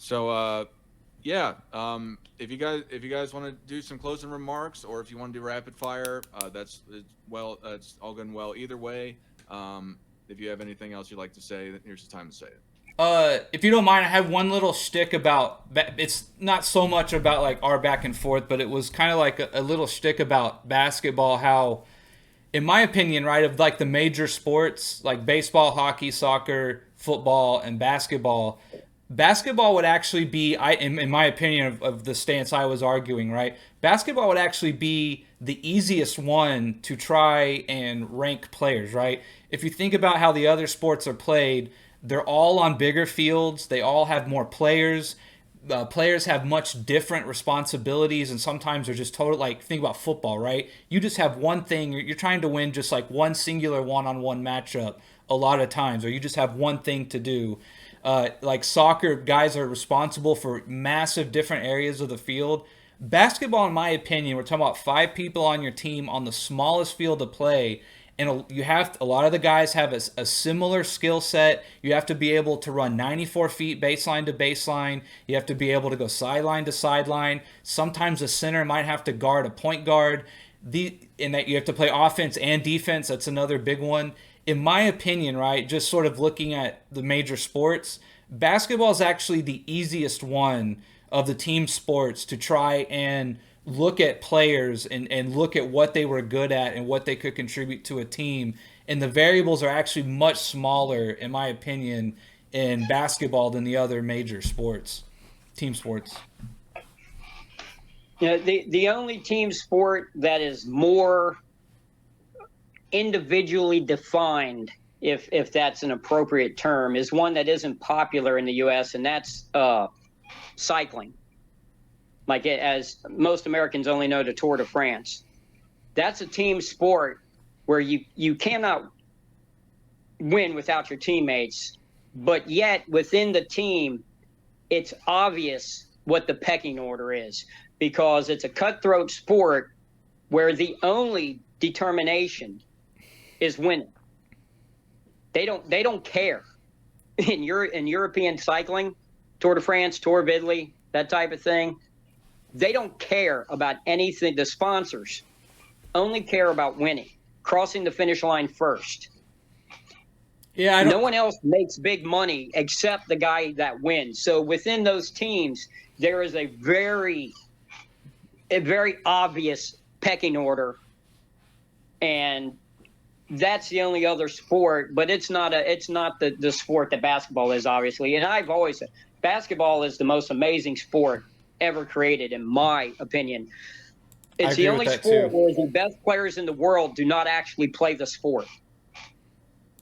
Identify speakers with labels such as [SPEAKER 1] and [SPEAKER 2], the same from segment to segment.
[SPEAKER 1] So yeah, if you guys want to do some closing remarks, or if you want to do rapid fire, it's all good and well either way. If you have anything else you'd like to say, then here's the time to say it.
[SPEAKER 2] If you don't mind, I have one little shtick about. It's not so much about like our back and forth, but it was kind of like a little shtick about basketball. How, in my opinion, right, of like the major sports like baseball, hockey, soccer, football, and basketball, basketball would actually be, in my opinion, of the stance I was arguing, right? Basketball would actually be the easiest one to try and rank players, right? If you think about how the other sports are played, they're all on bigger fields. They all have more players. Players have much different responsibilities, and sometimes they're just total. Like, think about football, right? You just have one thing. You're trying to win just like one singular one-on-one matchup a lot of times, or you just have one thing to do. Like soccer, guys are responsible for massive different areas of the field. Basketball, in my opinion, we're talking about five people on your team on the smallest field to play, and you have a lot of the guys have a similar skill set. You have to be able to run 94 feet baseline to baseline. You have to be able to go sideline to sideline. Sometimes a center might have to guard a point guard. In that you have to play offense and defense. That's another big one. In my opinion, right, just sort of looking at the major sports, basketball is actually the easiest one of the team sports to try and look at players and look at what they were good at and what they could contribute to a team. And the variables are actually much smaller, in my opinion, in basketball than the other major sports, team sports.
[SPEAKER 3] The only team sport that is more individually defined, if that's an appropriate term, is one that isn't popular in the U.S., and that's cycling. Like, as most Americans only know the Tour de France. That's a team sport where you cannot win without your teammates, but yet within the team, it's obvious what the pecking order is, because it's a cutthroat sport where the only determination is winning. They don't care. In European cycling, Tour de France, Tour of Italy, that type of thing, they don't care about anything. The sponsors only care about winning, crossing the finish line first.
[SPEAKER 2] Yeah, I
[SPEAKER 3] No
[SPEAKER 2] don't.
[SPEAKER 3] one else makes big money except the guy that wins. So within those teams, there is a very obvious pecking order, and that's the only other sport. But it's not the sport that basketball is, obviously. And I've always said basketball is the most amazing sport ever created, in my opinion.
[SPEAKER 2] I
[SPEAKER 3] It's the
[SPEAKER 2] agree with
[SPEAKER 3] only
[SPEAKER 2] that
[SPEAKER 3] sport
[SPEAKER 2] too.
[SPEAKER 3] where the best players in the world do not actually play the sport.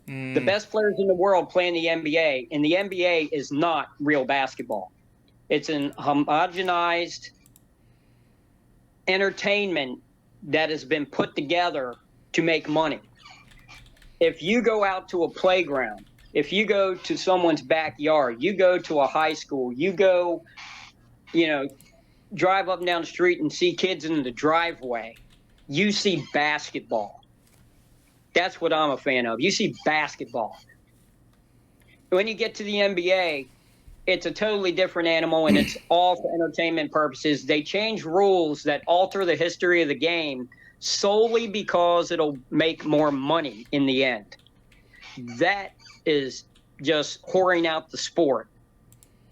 [SPEAKER 3] The
[SPEAKER 2] Mm,
[SPEAKER 3] best players in the world play in the NBA, and the NBA is not real basketball. It's an homogenized entertainment that has been put together to make money. If you go out to a playground, if you go to someone's backyard, you go to a high school, you go, you know, drive up and down the street and see kids in the driveway, you see basketball. That's what I'm a fan of. You see basketball. When you get to the NBA, it's a totally different animal, and it's all for entertainment purposes. They change rules that alter the history of the game solely because it'll make more money in the end. That is just whoring out the sport.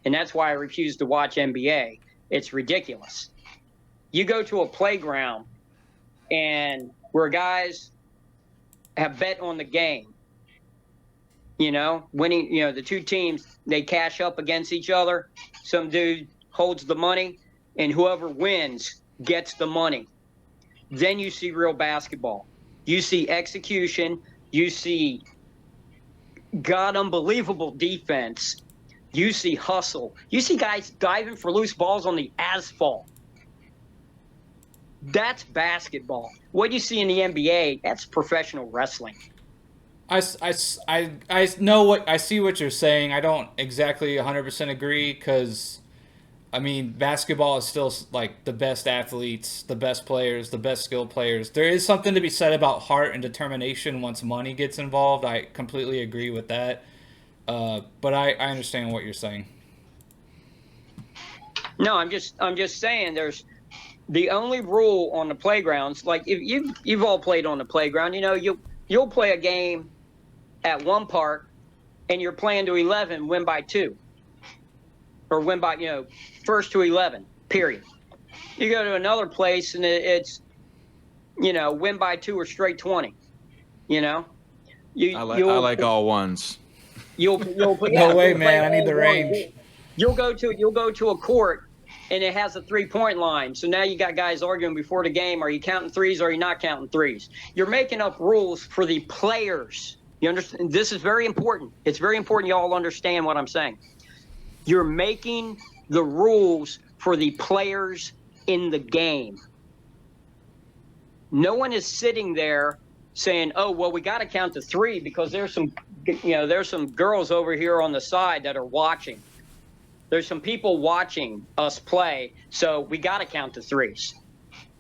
[SPEAKER 3] And that's why I refuse to watch NBA. It's ridiculous. You go to a playground and where guys have bet on the game, winning, the two teams, they cash up against each other. Some dude holds the money, and whoever wins gets the money. Then you see real basketball. You see execution. You see unbelievable defense. You see hustle. You see guys diving for loose balls on the asphalt. That's basketball. What you see in the NBA, that's professional wrestling.
[SPEAKER 2] I know what I see what you're saying. I don't exactly 100% agree because I mean basketball is still like the best athletes, the best players, the best skilled players. There is something to be said about heart and determination once money gets involved. I completely agree with that. But I understand what you're saying.
[SPEAKER 3] No, I'm just saying there's the only rule on the playgrounds. Like if you've all played on the playground, you'll play a game at one park and you're playing to 11, win by 2, or win by first to 11. Period. You go to another place and it's win by 2 or straight 20. I
[SPEAKER 1] like all ones.
[SPEAKER 3] No
[SPEAKER 2] way, man! I need the range.
[SPEAKER 3] You'll go to a court and it has a 3-point line. So now you got guys arguing before the game. Are you counting threes or are you not counting threes? You're making up rules for the players. You understand? This is very important. It's very important you all understand what I'm saying. You're making the rules for the players in the game. No one is sitting there saying, "Oh, well, we got to count to 3 because there's some girls over here on the side that are watching. There's some people watching us play, so we got to count to 3s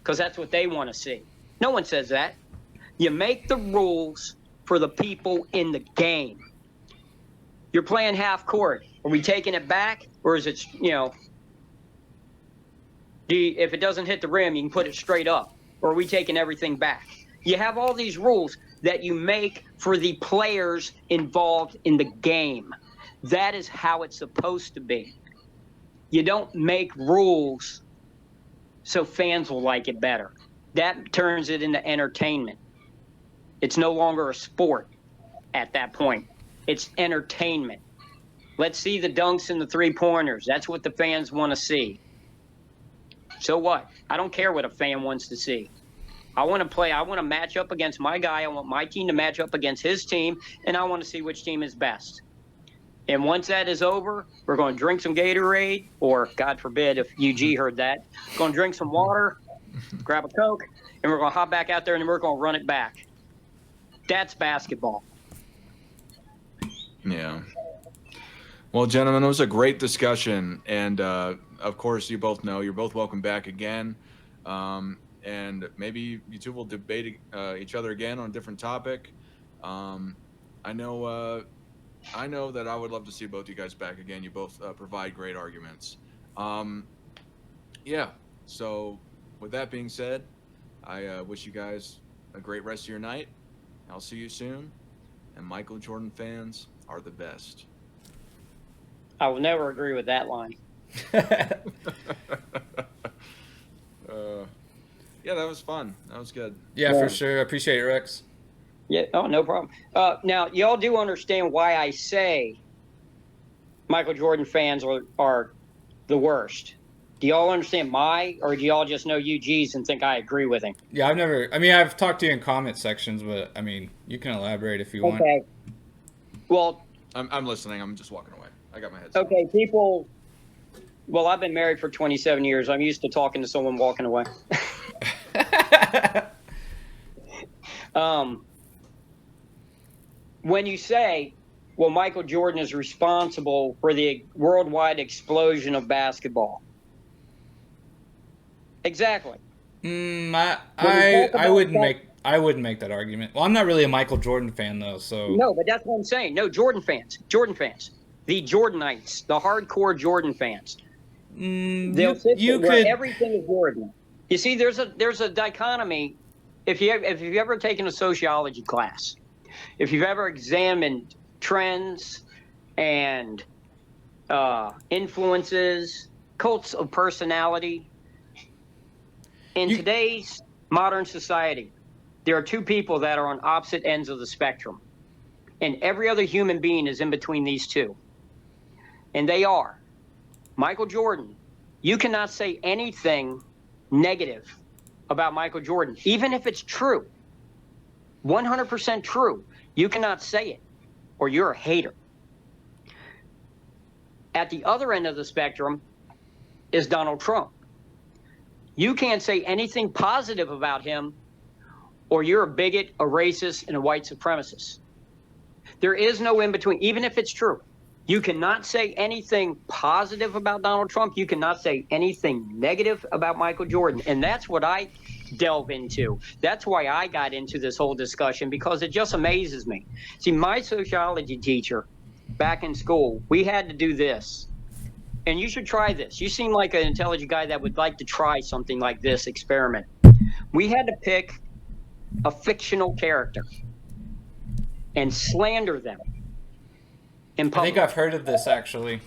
[SPEAKER 3] because that's what they want to see." No one says that. You make the rules for the people in the game. You're playing half court. Are we taking it back, or is it, if it doesn't hit the rim, you can put it straight up, or are we taking everything back? You have all these rules that you make for the players involved in the game. That is how it's supposed to be. You don't make rules so fans will like it better. That turns it into entertainment. It's no longer a sport at that point. It's entertainment. Let's see the dunks and the 3-pointers. That's what the fans want to see. So what? I don't care what a fan wants to see. I want to play. I want to match up against my guy. I want my team to match up against his team, and I want to see which team is best. And once that is over, we're going to drink some Gatorade, or God forbid if UG heard that, going to drink some water, grab a Coke, and we're going to hop back out there and we're going to run it back. That's basketball.
[SPEAKER 1] Yeah. Well, gentlemen, it was a great discussion, and of course, you both know you're both welcome back again. And maybe you two will debate each other again on a different topic. I know that I would love to see both you guys back again. You both provide great arguments. Yeah. So with that being said, I wish you guys a great rest of your night. I'll see you soon. And Michael Jordan fans are the best.
[SPEAKER 3] I will never agree with that line.
[SPEAKER 1] Yeah, that was fun. That was good.
[SPEAKER 2] Yeah, for sure. I appreciate it, Rex.
[SPEAKER 3] Yeah. Oh, no problem. Now, y'all do understand why I say Michael Jordan fans are the worst. Do y'all understand or do y'all just know UGs and think I agree with him?
[SPEAKER 2] Yeah, I've talked to you in comment sections, but you can elaborate if you want.
[SPEAKER 3] Okay. Well,
[SPEAKER 1] I'm listening. I'm just walking away. I got my headset.
[SPEAKER 3] Okay, people. Well, I've been married for 27 years. I'm used to talking to someone walking away. When you say, well, Michael Jordan is responsible for the worldwide explosion of basketball. Exactly.
[SPEAKER 2] I wouldn't make that argument. Well, I'm not really a Michael Jordan fan though, so.
[SPEAKER 3] No, but that's what I'm saying. No, Jordan fans, the Jordanites, the hardcore Jordan fans. They'll sit where everything is Jordan. You see, there's a dichotomy. If you've ever taken a sociology class, if you've ever examined trends and influences, cults of personality, in today's modern society, there are two people that are on opposite ends of the spectrum. And every other human being is in between these two. And they are Michael Jordan. You cannot say anything negative about Michael Jordan, even if it's true, 100% true. You cannot say it, or you're a hater. At the other end of the spectrum is Donald Trump. You can't say anything positive about him, or you're a bigot, a racist, and a white supremacist. There is no in between, even if it's true. You cannot say anything positive about Donald Trump. You cannot say anything negative about Michael Jordan. And that's what I delve into. That's why I got into this whole discussion, because it just amazes me. See, my sociology teacher back in school, we had to do this. and you should try this. You seem like an intelligent guy that would like to try something like this experiment. We had to pick a fictional character and slander them in
[SPEAKER 2] I
[SPEAKER 3] public.
[SPEAKER 2] think I've heard of this actually.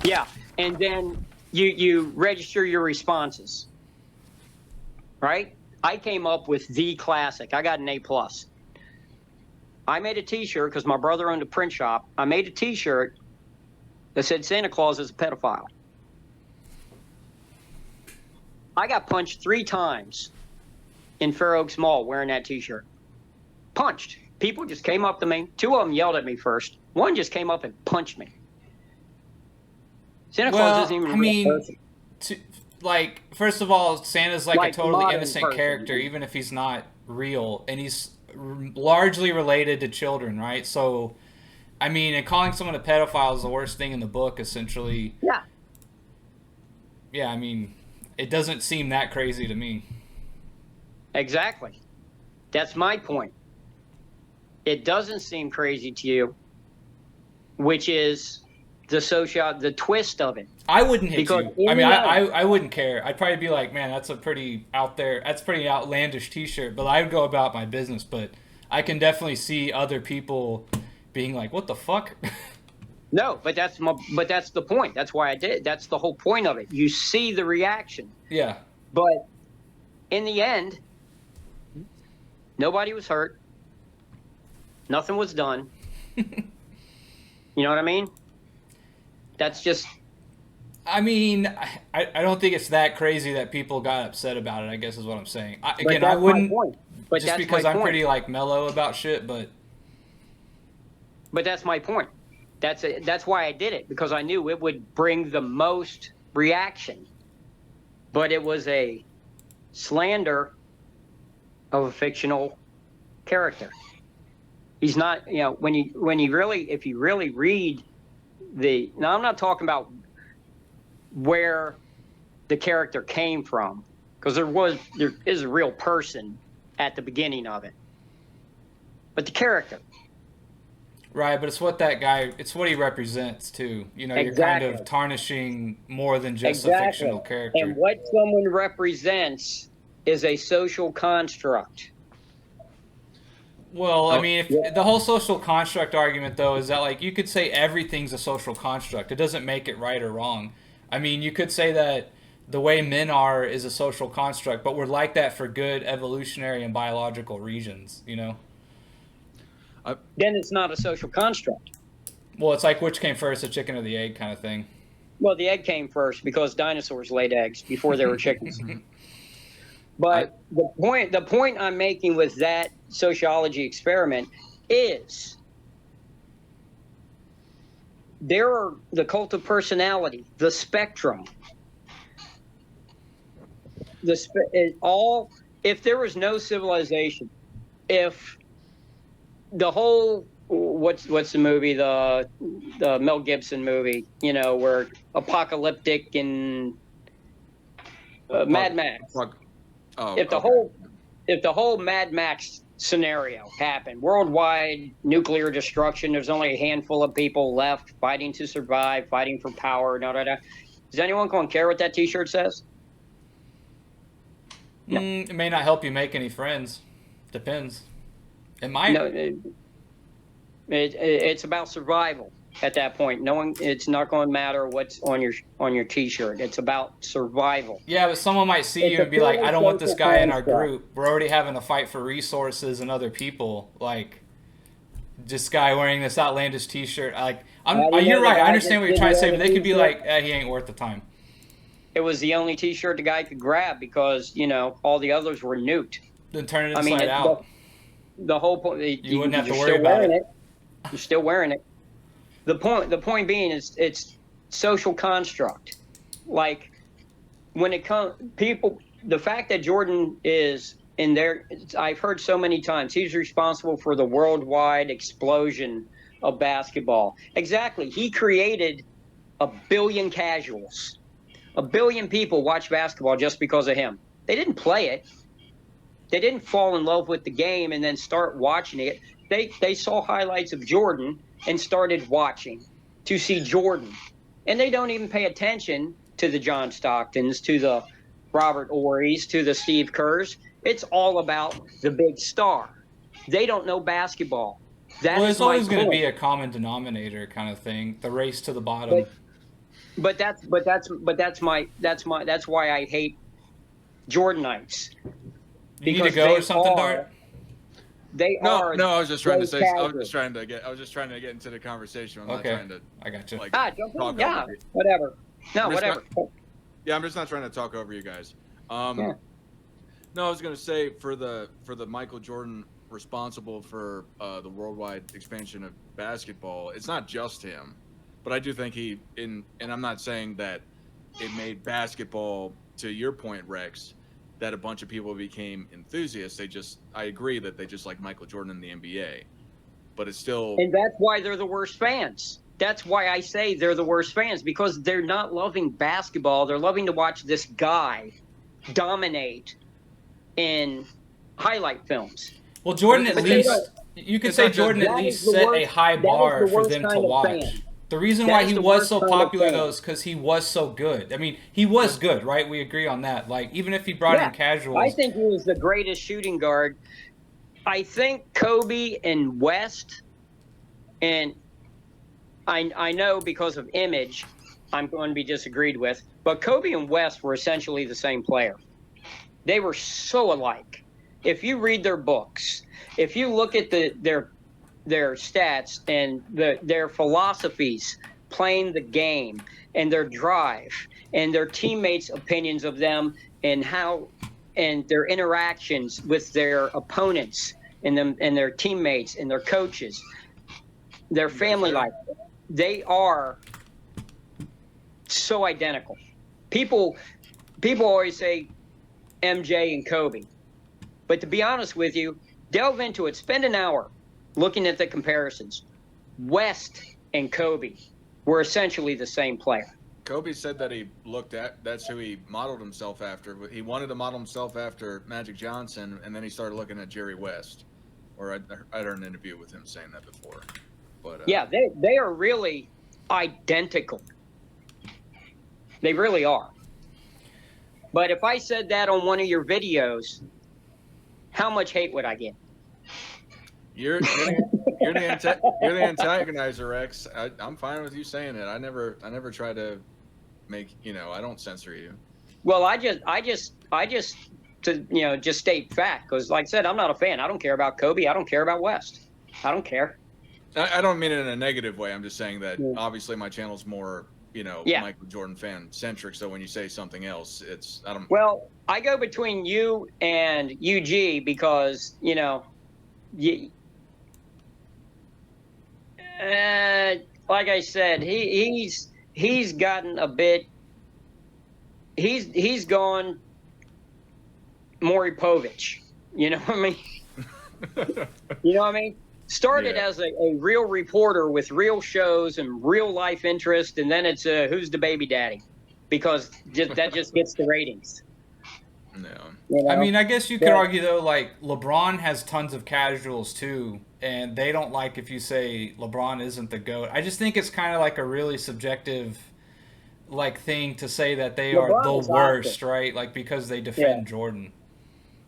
[SPEAKER 3] Yeah, and then you register your responses, right? I came up with the classic. I got an A+. I made a T-shirt because my brother owned a print shop. I made a T-shirt that said Santa Claus is a pedophile. I got punched 3 times in Fair Oaks Mall wearing that T-shirt. Punched. People just came up to me. 2 of them yelled at me first. 1 just came up and punched me. Santa Claus isn't even a real person.
[SPEAKER 2] Like, first of all, Santa's like a totally
[SPEAKER 3] modern
[SPEAKER 2] innocent
[SPEAKER 3] person.
[SPEAKER 2] character, even if he's not real, and he's largely related to children, right? So, I mean, and calling someone a pedophile is the worst thing in the book, essentially.
[SPEAKER 3] Yeah.
[SPEAKER 2] Yeah, I mean, it doesn't seem that crazy to me.
[SPEAKER 3] Exactly. That's my point. It doesn't seem crazy to you, which is the twist of it.
[SPEAKER 2] I wouldn't hit
[SPEAKER 3] Because
[SPEAKER 2] you. I mean,
[SPEAKER 3] in the
[SPEAKER 2] I wouldn't care. I'd probably be like, man, that's a pretty outlandish T-shirt, but I would go about my business. But I can definitely see other people being like, what the fuck?
[SPEAKER 3] No, but that's the point. That's why I did. That's the whole point of it. You see the reaction.
[SPEAKER 2] Yeah.
[SPEAKER 3] But in the end, nobody was hurt. Nothing was done. You know what I mean? That's just...
[SPEAKER 2] I mean, I don't think it's that crazy that people got upset about it, I guess is what I'm saying. Again, I wouldn't,
[SPEAKER 3] but
[SPEAKER 2] just because I'm pretty, like, mellow about shit, but...
[SPEAKER 3] But that's my point. That's why I did it, because I knew it would bring the most reaction. But it was a slander of a fictional character. He's not, you know, if you really read now I'm not talking about where the character came from, because there is a real person at the beginning of it. But the character.
[SPEAKER 2] Right, but it's what he represents too. You know,
[SPEAKER 3] Exactly.
[SPEAKER 2] You're kind of tarnishing more than just a fictional character.
[SPEAKER 3] And what someone represents is a social construct.
[SPEAKER 2] Well, I mean, if the whole social construct argument, though, is that, like, you could say everything's a social construct. It doesn't make it right or wrong. I mean, you could say that the way men are is a social construct, but we're like that for good evolutionary and biological reasons, you know?
[SPEAKER 3] Then it's not a social construct.
[SPEAKER 2] Well, it's like which came first, the chicken or the egg kind of thing.
[SPEAKER 3] Well, the egg came first because dinosaurs laid eggs before there were chickens. But the point I'm making with that sociology experiment is there are the cult of personality, the spectrum. If there was no civilization, if the whole what's the movie, the Mel Gibson movie, you know, where apocalyptic and Mad Max. If the whole Mad Max scenario happened, worldwide nuclear destruction, there's only a handful of people left fighting to survive, fighting for power, Is anyone going to care what that T-shirt says?
[SPEAKER 2] No. It may not help you make any friends. Depends. It might.
[SPEAKER 3] No, it's about survival at that point. It's not going to matter what's on your T-shirt. It's about survival.
[SPEAKER 2] Yeah, but someone might see you and be like, I don't want this guy in our group. We're already having a fight for resources and other people. Like, this guy wearing this outlandish T-shirt. Like, you're right. I understand what you're trying to say, but they could be like, he ain't worth the time.
[SPEAKER 3] It was the only T-shirt the guy could grab because, you know, all the others were nuked.
[SPEAKER 2] Then turn it inside out.
[SPEAKER 3] The whole point.
[SPEAKER 2] You wouldn't have to worry about it.
[SPEAKER 3] You're still wearing it. The point being is it's social construct. Like, when it comes, the fact that Jordan is in there, I've heard so many times, he's responsible for the worldwide explosion of basketball. Exactly. He created 1 billion casuals. 1 billion people watch basketball just because of him. They didn't play it. They didn't fall in love with the game and then start watching it. They saw highlights of Jordan and started watching to see Jordan. and they don't even pay attention to the John Stocktons, to the Robert Ory's, to the Steve Kerrs. It's all about the big star. They don't know basketball. That
[SPEAKER 2] Well,
[SPEAKER 3] is
[SPEAKER 2] it's
[SPEAKER 3] my
[SPEAKER 2] always going to
[SPEAKER 3] point.
[SPEAKER 2] be a common denominator kind of thing. The race to the bottom.
[SPEAKER 3] But that's why I hate Jordanites.
[SPEAKER 2] You need to go or something, Dart?
[SPEAKER 3] They
[SPEAKER 1] No,
[SPEAKER 3] are.
[SPEAKER 1] no, I was just trying to
[SPEAKER 3] those
[SPEAKER 1] say. I was
[SPEAKER 3] casuals.
[SPEAKER 1] just trying to get into the conversation. I'm
[SPEAKER 2] Okay.
[SPEAKER 1] not trying to.
[SPEAKER 2] I got you.
[SPEAKER 1] Like,
[SPEAKER 3] Jump in.
[SPEAKER 1] talk
[SPEAKER 3] Yeah,
[SPEAKER 1] over you.
[SPEAKER 3] whatever. No,
[SPEAKER 1] I'm just
[SPEAKER 3] whatever.
[SPEAKER 1] Yeah, I'm just not trying to talk over you guys.
[SPEAKER 3] Yeah.
[SPEAKER 1] No, I was gonna say for the Michael Jordan responsible for the worldwide expansion of basketball, it's not just him, but I do think and I'm not saying that it made basketball, to your point, Rex, that a bunch of people became enthusiasts. I agree that they just like Michael Jordan in the NBA, but it's still.
[SPEAKER 3] And that's why they're the worst fans. That's why I say they're the worst fans, because they're not loving basketball. They're loving to watch this guy dominate in highlight films.
[SPEAKER 2] Well, Jordan at
[SPEAKER 1] But
[SPEAKER 2] least,
[SPEAKER 3] they
[SPEAKER 2] you could
[SPEAKER 1] it's
[SPEAKER 2] say
[SPEAKER 1] not just-
[SPEAKER 2] Jordan at
[SPEAKER 3] That
[SPEAKER 2] least
[SPEAKER 3] is the
[SPEAKER 2] set a
[SPEAKER 3] worst-
[SPEAKER 2] high
[SPEAKER 3] that is
[SPEAKER 2] bar
[SPEAKER 3] the
[SPEAKER 2] for
[SPEAKER 3] worst
[SPEAKER 2] them to
[SPEAKER 3] kind of
[SPEAKER 2] watch.
[SPEAKER 3] fan.
[SPEAKER 2] The reason
[SPEAKER 3] That
[SPEAKER 2] why
[SPEAKER 3] is
[SPEAKER 2] he
[SPEAKER 3] the
[SPEAKER 2] was
[SPEAKER 3] worst
[SPEAKER 2] so
[SPEAKER 3] kind of
[SPEAKER 2] popular
[SPEAKER 3] fan.
[SPEAKER 2] though is because he was so good. I mean, he was good, right? We agree on that. Like, even if he brought in casuals.
[SPEAKER 3] I think he was the greatest shooting guard. I think Kobe and West, and I know because of image, I'm going to be disagreed with, but Kobe and West were essentially the same player. They were so alike. If you read their books, if you look at their stats and their philosophies playing the game and their drive and their teammates' opinions of them and their interactions with their opponents and their teammates and their coaches, their family life, they are so identical. People always say MJ and Kobe, but to be honest with you, delve into it, spend an hour looking at the comparisons. West and Kobe were essentially the same player.
[SPEAKER 1] Kobe said that that's who he modeled himself after. He wanted to model himself after Magic Johnson, and then he started looking at Jerry West. Or I heard an interview with him saying that before. But
[SPEAKER 3] yeah, they are really identical. They really are. But if I said that on one of your videos, how much hate would I get?
[SPEAKER 1] You're the antagonizer, Rex. I'm fine with you saying it. I never try to make I don't censor you.
[SPEAKER 3] Well, I just to just state fact, because like I said, I'm not a fan. I don't care about Kobe. I don't care about West. I don't care.
[SPEAKER 1] I don't mean it in a negative way. I'm just saying that obviously my channel's more Michael Jordan fan centric. So when you say something else, I don't.
[SPEAKER 3] Well, I go between you and UG because like I said, he's gotten a bit. He's gone Maury Povich. You know what I mean? You know what I mean? Started as a real reporter with real shows and real life interest, and then it's who's the baby daddy, because that just gets the ratings.
[SPEAKER 1] No.
[SPEAKER 2] I mean, I guess you could argue though, like LeBron has tons of casuals too, and they don't like if you say LeBron isn't the GOAT. I just think it's kind of like a really subjective thing to say that they are the worst, right? Like because they defend Jordan.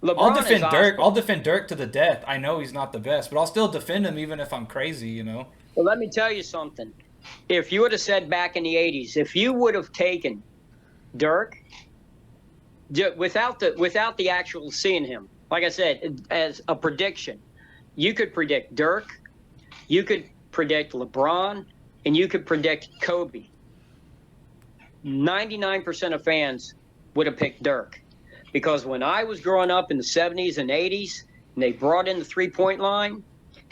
[SPEAKER 2] I'll defend Dirk. I'll defend Dirk to the death. I know he's not the best, but I'll still defend him even if I'm crazy, Well,
[SPEAKER 3] let me tell you something. If you would have said back in the 80s, if you would have taken Dirk without the actual seeing him, like I said, as a prediction, you could predict Dirk, you could predict LeBron, and you could predict Kobe. 99% of fans would have picked Dirk. Because when I was growing up in the 70s and 80s, and they brought in the three-point line,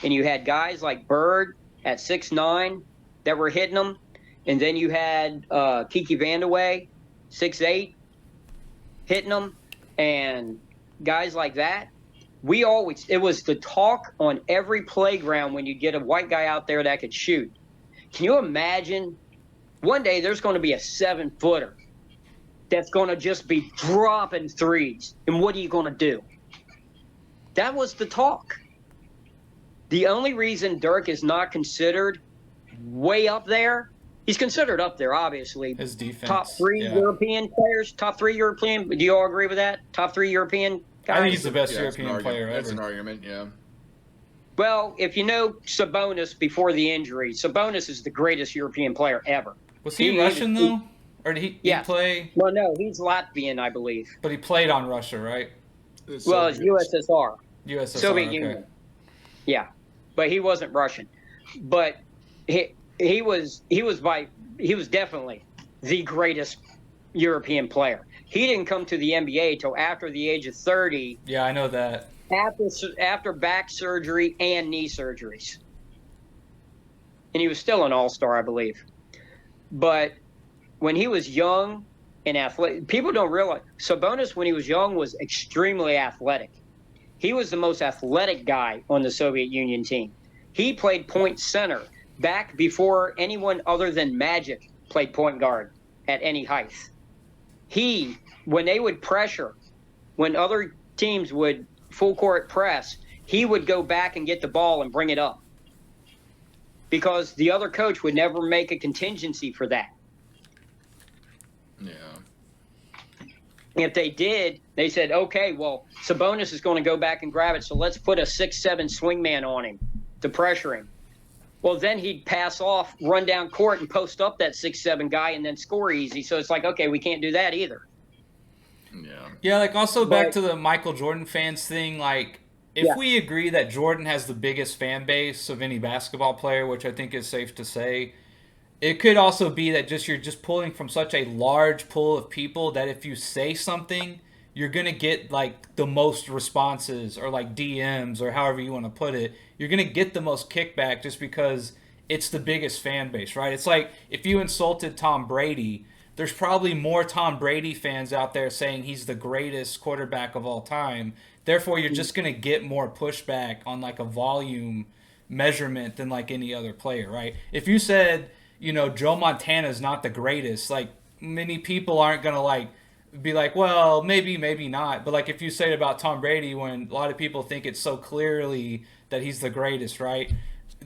[SPEAKER 3] and you had guys like Bird at 6'9" that were hitting them, and then you had Kiki Vandeweghe, 6'8", hitting them, and guys like that, it was the talk on every playground when you get a white guy out there that could shoot. Can you imagine one day there's going to be a 7-footer that's going to just be dropping threes, and what are you going to do? That was the talk. The only reason Dirk is not considered way up there he's considered up there, obviously.
[SPEAKER 2] His defense.
[SPEAKER 3] Top three European players. Top three European. Do you all agree with that? Top three European guys.
[SPEAKER 2] I think he's the best
[SPEAKER 1] Yeah,
[SPEAKER 2] European player
[SPEAKER 1] That's
[SPEAKER 2] ever.
[SPEAKER 1] an argument, yeah.
[SPEAKER 3] Well, if you know Sabonis before the injury, Sabonis is the greatest European player ever.
[SPEAKER 2] Was he Russian though, or did he play?
[SPEAKER 3] Well, no, he's Latvian, I believe.
[SPEAKER 2] But he played on Russia, right?
[SPEAKER 3] Well, it's USSR.
[SPEAKER 2] USSR.
[SPEAKER 3] Soviet
[SPEAKER 2] okay.
[SPEAKER 3] Union. Yeah, but he wasn't Russian. But he was definitely the greatest European player. He didn't come to the NBA till after the age of 30.
[SPEAKER 2] Yeah, I know that.
[SPEAKER 3] After back surgery and knee surgeries. And he was still an all-star, I believe. But when he was young and athletic, people don't realize Sabonis, when he was young, was extremely athletic. He was the most athletic guy on the Soviet Union team. He played point center back before anyone other than Magic played point guard at any height. When they would pressure, when other teams would full court press, he would go back and get the ball and bring it up, because the other coach would never make a contingency for that.
[SPEAKER 1] Yeah.
[SPEAKER 3] If they did, they said, okay, well, Sabonis is going to go back and grab it, so let's put a 6'7" swingman on him to pressure him. Well, then he'd pass off, run down court, and post up that 6'7" guy and then score easy. So it's like, okay, we can't do that either.
[SPEAKER 1] Yeah.
[SPEAKER 2] Yeah, like also back to the Michael Jordan fans thing, like if we agree that Jordan has the biggest fan base of any basketball player, which I think is safe to say, it could also be that you're just pulling from such a large pool of people that if you say something, you're going to get like the most responses, or like DMs, or however you want to put it. You're going to get the most kickback just because it's the biggest fan base, right? It's like if you insulted Tom Brady, there's probably more Tom Brady fans out there saying he's the greatest quarterback of all time. Therefore, you're just going to get more pushback on like a volume measurement than like any other player, right? If you said, Joe Montana is not the greatest, like many people aren't going to like be like, well, maybe not. But like if you say it about Tom Brady, when a lot of people think it's so clearly that he's the greatest, right?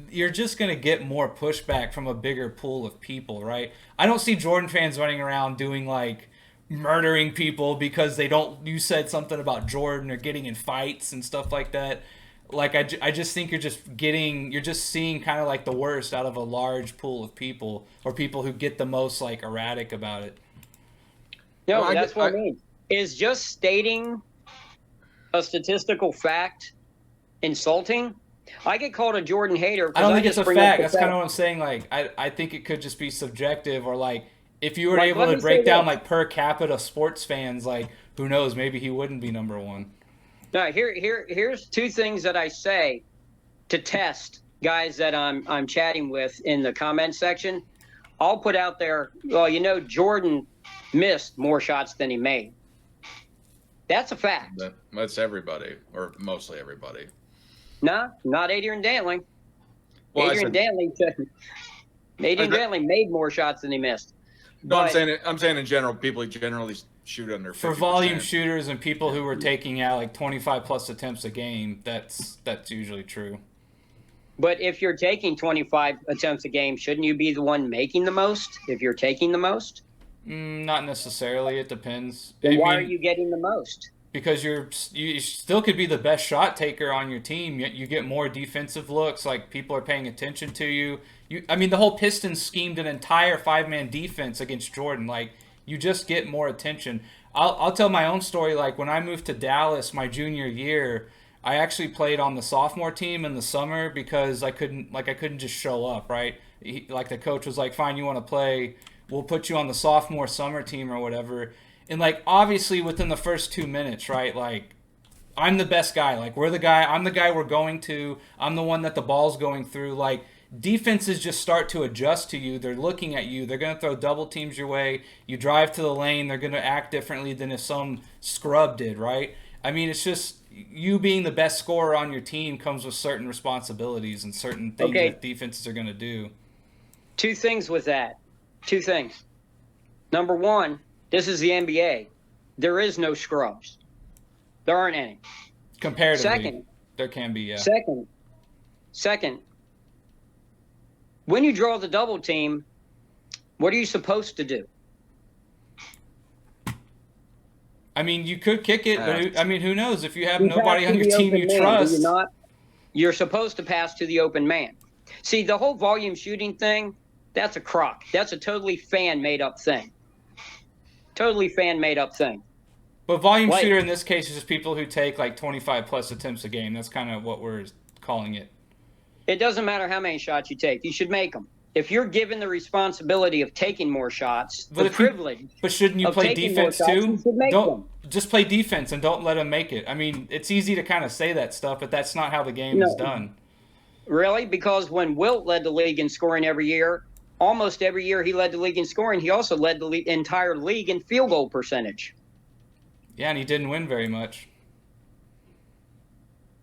[SPEAKER 2] You're just going to get more pushback from a bigger pool of people, right? I don't see Jordan fans running around doing like murdering people because you said something about Jordan, or getting in fights and stuff like that. Like I just think you're just seeing kind of like the worst out of a large pool of people, or people who get the most like erratic about it.
[SPEAKER 3] No, that's what I mean. Is just stating a statistical fact insulting? I get called a Jordan hater.
[SPEAKER 2] I don't think it's a fact. That's kind of what I'm saying. Like, I think it could just be subjective, or like if you were able to break down like per capita sports fans, like who knows, maybe he wouldn't be number one.
[SPEAKER 3] Now, here's two things that I say to test guys that I'm chatting with in the comment section. I'll put out there, well, Jordan missed more shots than he made. That's a fact.
[SPEAKER 1] That's everybody, or mostly everybody.
[SPEAKER 3] No, not Adrian Dantley.
[SPEAKER 1] Well,
[SPEAKER 3] Adrian Dantley made more shots than he missed.
[SPEAKER 1] No, I'm saying in general, people generally shoot under 50%.
[SPEAKER 2] For volume shooters and people who were taking out like 25 plus attempts a game, that's usually true.
[SPEAKER 3] But if you're taking 25 attempts a game, shouldn't you be the one making the most if you're taking the most?
[SPEAKER 2] Not necessarily. It depends.
[SPEAKER 3] Then why are you getting the most?
[SPEAKER 2] Because you still could be the best shot taker on your team, yet you get more defensive looks. Like people are paying attention to you. The whole Pistons schemed an entire 5-man defense against Jordan. Like you just get more attention. I'll tell my own story. Like when I moved to Dallas my junior year, I actually played on the sophomore team in the summer because I couldn't just show up, right? Like the coach was like, "Fine, you want to play? We'll put you on the sophomore summer team or whatever." And like obviously within the first 2 minutes, right? Like I'm the best guy. Like I'm the guy we're going to. I'm the one that the ball's going through. Like defenses just start to adjust to you. They're looking at you. They're going to throw double teams your way. You drive to the lane. They're going to act differently than if some scrub did, right? It's just you being the best scorer on your team comes with certain responsibilities and certain things that defenses are going to do.
[SPEAKER 3] Two things with that. Two things. Number one, this is the NBA. There is no scrubs. There aren't any.
[SPEAKER 2] Comparatively, there can be, yeah.
[SPEAKER 3] Second, when you draw the double team, What are you supposed to do?
[SPEAKER 2] I mean, you could kick it, but I mean, who knows? If you have
[SPEAKER 3] You
[SPEAKER 2] nobody
[SPEAKER 3] pass
[SPEAKER 2] on
[SPEAKER 3] to
[SPEAKER 2] your
[SPEAKER 3] the
[SPEAKER 2] team
[SPEAKER 3] open
[SPEAKER 2] you
[SPEAKER 3] man, do
[SPEAKER 2] trust.
[SPEAKER 3] you not? You're supposed to pass to the open man. See, the whole volume shooting thing, that's a crock. That's a totally fan-made up thing. Totally fan-made up thing.
[SPEAKER 2] But volume
[SPEAKER 3] Like-
[SPEAKER 2] shooter in this case is just people who take like 25 plus attempts a game. That's kind of what we're calling it.
[SPEAKER 3] It doesn't matter how many shots you take. You should make them. If you're given the responsibility of taking more shots,
[SPEAKER 2] But
[SPEAKER 3] the
[SPEAKER 2] if you-
[SPEAKER 3] privilege.
[SPEAKER 2] But shouldn't you
[SPEAKER 3] of
[SPEAKER 2] play
[SPEAKER 3] taking more
[SPEAKER 2] defense
[SPEAKER 3] shots,
[SPEAKER 2] too?
[SPEAKER 3] you should make
[SPEAKER 2] Don't just play defense and don't let them make it. I mean, it's easy to kind of say that stuff, but that's not how the game is
[SPEAKER 3] No.
[SPEAKER 2] done.
[SPEAKER 3] Really? Because when Wilt led the league in scoring every year, almost every year he led the league in scoring, he also led the entire league in field goal percentage.
[SPEAKER 2] Yeah, and he didn't win very much.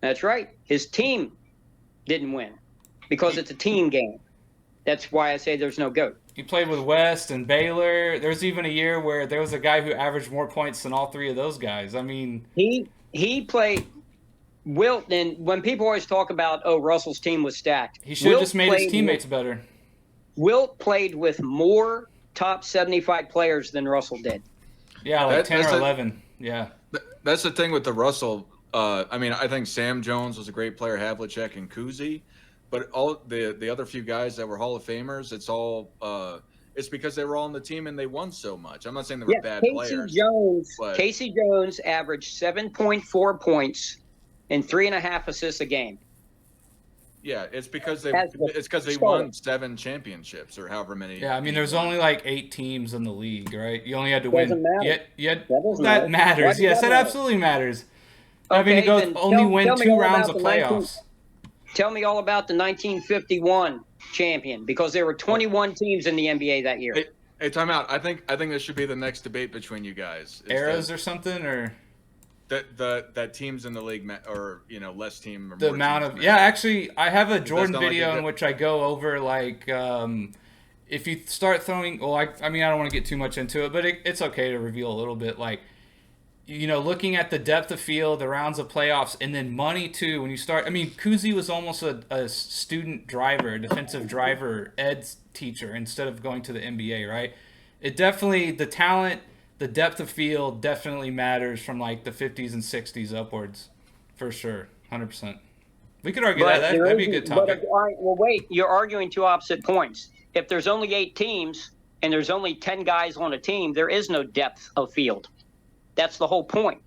[SPEAKER 3] That's right. His team didn't win because it's a team game. That's why I say there's no GOAT.
[SPEAKER 2] He played with West and Baylor. There was even a year where there was a guy who averaged more points than all three of those guys. I mean,
[SPEAKER 3] he played Wilt, and when people always talk about, oh, Russell's team was stacked,
[SPEAKER 2] he should have just made his teammates better.
[SPEAKER 3] Wilt played with more top 75 players than Russell did.
[SPEAKER 2] Yeah, like 10
[SPEAKER 1] that's
[SPEAKER 2] or
[SPEAKER 1] a-
[SPEAKER 2] 11. Yeah.
[SPEAKER 1] That's the thing with the Russell. I mean, I think Sam Jones was a great player, Havlicek and Kuzi, but all the other few guys that were Hall of Famers, it's because they were all on the team and they won so much. I'm not saying they were bad players.
[SPEAKER 3] Casey Jones averaged 7.4 points and 3.5 assists a game.
[SPEAKER 1] Yeah, it's because they
[SPEAKER 3] starter.
[SPEAKER 1] won 7 championships or however many.
[SPEAKER 2] Yeah, I mean, there's only like 8 teams in the league, right? You only had to win.
[SPEAKER 3] Doesn't matter.
[SPEAKER 2] That matters.
[SPEAKER 3] Why does
[SPEAKER 2] yes,
[SPEAKER 3] that
[SPEAKER 2] that
[SPEAKER 3] matter?
[SPEAKER 2] absolutely matters. I mean,
[SPEAKER 3] Okay,
[SPEAKER 2] it goes
[SPEAKER 3] then
[SPEAKER 2] only
[SPEAKER 3] tell
[SPEAKER 2] win
[SPEAKER 3] me
[SPEAKER 2] 2
[SPEAKER 3] all
[SPEAKER 2] rounds
[SPEAKER 3] about
[SPEAKER 2] of
[SPEAKER 3] the
[SPEAKER 2] playoffs.
[SPEAKER 3] Tell me all about the 1951 champion, because there were 21 teams in the NBA that year.
[SPEAKER 1] Hey, time out. I think this should be the next debate between you guys.
[SPEAKER 2] Eras or something, or
[SPEAKER 1] that teams in the league or less team. Or
[SPEAKER 2] the
[SPEAKER 1] more
[SPEAKER 2] amount
[SPEAKER 1] teams
[SPEAKER 2] of
[SPEAKER 1] matter.
[SPEAKER 2] Actually, I have a Jordan
[SPEAKER 1] not like
[SPEAKER 2] video
[SPEAKER 1] a
[SPEAKER 2] in which I go over like if you start throwing. Well, I mean, I don't want to get too much into it, but it's okay to reveal a little bit. Like, looking at the depth of field, the rounds of playoffs, and then money too. When you start, I mean, Kuzi was almost a student driver, a defensive driver, ed's teacher instead of going to the NBA, right? It definitely, the talent, the depth of field definitely matters from like the 50s and 60s upwards, for sure, 100%. We could argue
[SPEAKER 3] But
[SPEAKER 2] that'd be a good topic.
[SPEAKER 3] All right, well, wait, you're arguing two opposite points. If there's only 8 teams and there's only 10 guys on a team, there is no depth of field. That's the whole point.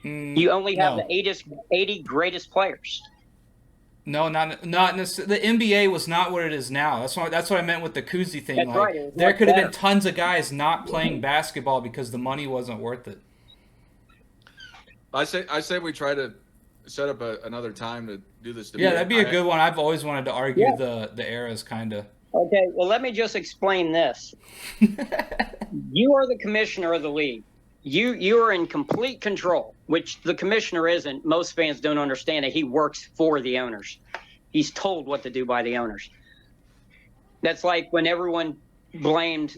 [SPEAKER 3] You only have
[SPEAKER 2] no.
[SPEAKER 3] the 80 greatest players.
[SPEAKER 2] No, not necessarily. The NBA was not what it is now. That's what I meant with the Kuzi thing.
[SPEAKER 3] That's
[SPEAKER 2] Like,
[SPEAKER 3] right, it was
[SPEAKER 2] there
[SPEAKER 3] much
[SPEAKER 2] could have been
[SPEAKER 3] better.
[SPEAKER 2] tons of guys not playing basketball because the money wasn't worth it.
[SPEAKER 1] I say we try to set up another time to do this debate.
[SPEAKER 2] Yeah, that'd be a good one. I've always wanted to argue the eras, kind of.
[SPEAKER 3] Okay, well, let me just explain this. You are the commissioner of the league. You are in complete control, which the commissioner isn't. Most fans don't understand that he works for the owners. He's told what to do by the owners. That's like when everyone blamed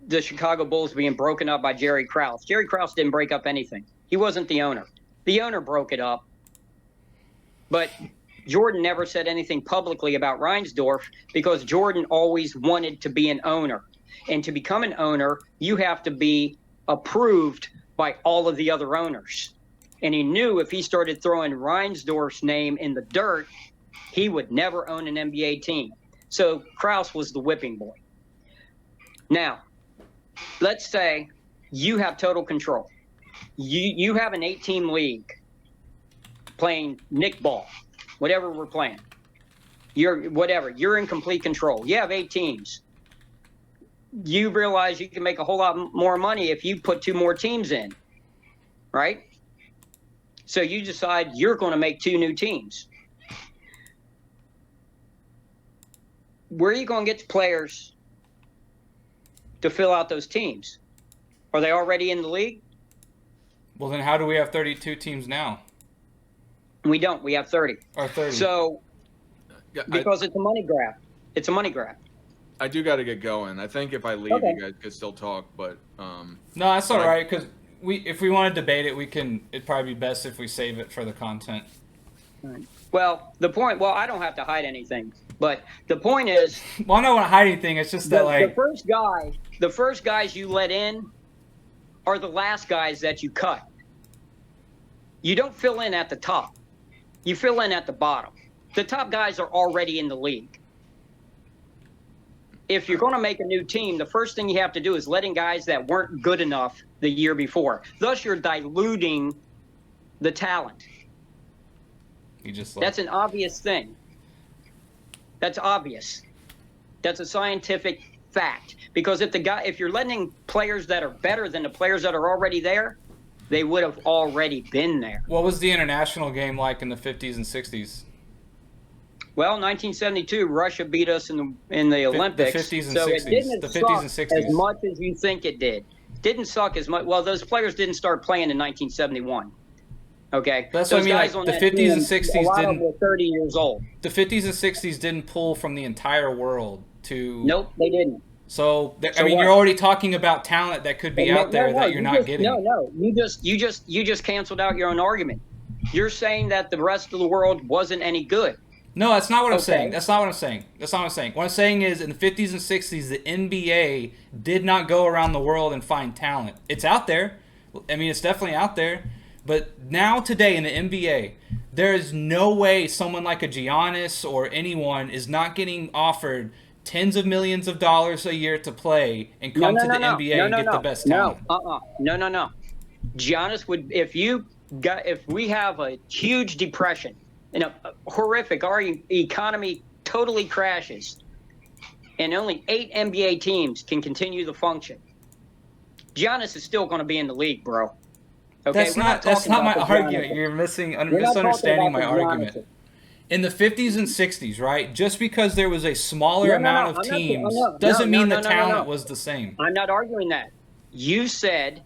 [SPEAKER 3] the Chicago Bulls being broken up by Jerry Krause. Jerry Krause didn't break up anything. He wasn't the owner. The owner broke it up. But Jordan never said anything publicly about Reinsdorf because Jordan always wanted to be an owner. And to become an owner, you have to be approved by all of the other owners. And he knew if he started throwing Reinsdorf's name in the dirt, he would never own an NBA team. So Krause was the whipping boy. Now, let's say you have total control. You have an 8-team league playing Nick ball, whatever we're playing. You're in complete control. You have 8 teams. You realize you can make a whole lot more money if you put 2 more teams in, right? So you decide you're going to make 2 new teams. Where are you going to get the players to fill out those teams? Are they already in the league?
[SPEAKER 2] Well, then how do we have 32 teams now?
[SPEAKER 3] We don't. We have 30.
[SPEAKER 2] Or 30?
[SPEAKER 3] So,
[SPEAKER 1] Yeah,
[SPEAKER 3] because it's a money grab. It's a money grab.
[SPEAKER 1] I do got to get going. I think if I leave,
[SPEAKER 3] Okay.
[SPEAKER 1] you guys could still talk, but
[SPEAKER 2] No, that's all
[SPEAKER 1] But I-
[SPEAKER 2] right, because if we want to debate it, it'd probably be best if we save it for the content.
[SPEAKER 3] Well, I don't have to hide anything, but the point is,
[SPEAKER 2] Well, I don't want to hide anything. It's just that, like,
[SPEAKER 3] the first guys you let in are the last guys that you cut. You don't fill in at the top. You fill in at the bottom. The top guys are already in the league. If you're going to make a new team, the first thing you have to do is let in guys that weren't good enough the year before. Thus, you're diluting the talent. That's an obvious thing. That's obvious. That's a scientific fact. Because if you're letting in players that are better than the players that are already there, they would have already been there.
[SPEAKER 2] What was the international game like in the 50s and 60s?
[SPEAKER 3] Well, 1972, Russia beat us in the Olympics.
[SPEAKER 2] The 50s and
[SPEAKER 3] so
[SPEAKER 2] 60s.
[SPEAKER 3] It didn't
[SPEAKER 2] the
[SPEAKER 3] suck
[SPEAKER 2] 50s and 60s.
[SPEAKER 3] as much as you think it did. Didn't suck as much. Well, those players didn't start playing in 1971. Okay,
[SPEAKER 2] that's what I mean. Like the 50s and 60s
[SPEAKER 3] a lot
[SPEAKER 2] didn't.
[SPEAKER 3] Of them were 30 years old.
[SPEAKER 2] The 50s and 60s didn't pull from the entire world to.
[SPEAKER 3] Nope, they didn't.
[SPEAKER 2] So I mean, you're already talking about talent that could be out there that you're not getting.
[SPEAKER 3] No, you just canceled out your own argument. You're saying that the rest of the world wasn't any good.
[SPEAKER 2] No, that's not what I'm saying. That's not what I'm saying. That's not what I'm saying. What I'm saying is, in the 50s and 60s, the NBA did not go around the world and find talent. It's out there. I mean, it's definitely out there. But now, today, in the NBA, there is no way someone like a Giannis or anyone is not getting offered tens of millions of dollars a year to play and come to the NBA and get the best talent.
[SPEAKER 3] No. Giannis would, if we have a huge depression, and a horrific, our economy totally crashes, and only 8 NBA teams can continue the function, Giannis is still going to be in the league, bro. Okay,
[SPEAKER 2] that's not my argument. You're misunderstanding my argument. In the 50s and 60s, right? Just because there was a smaller amount of teams doesn't mean the talent was the same.
[SPEAKER 3] I'm not arguing that. You said,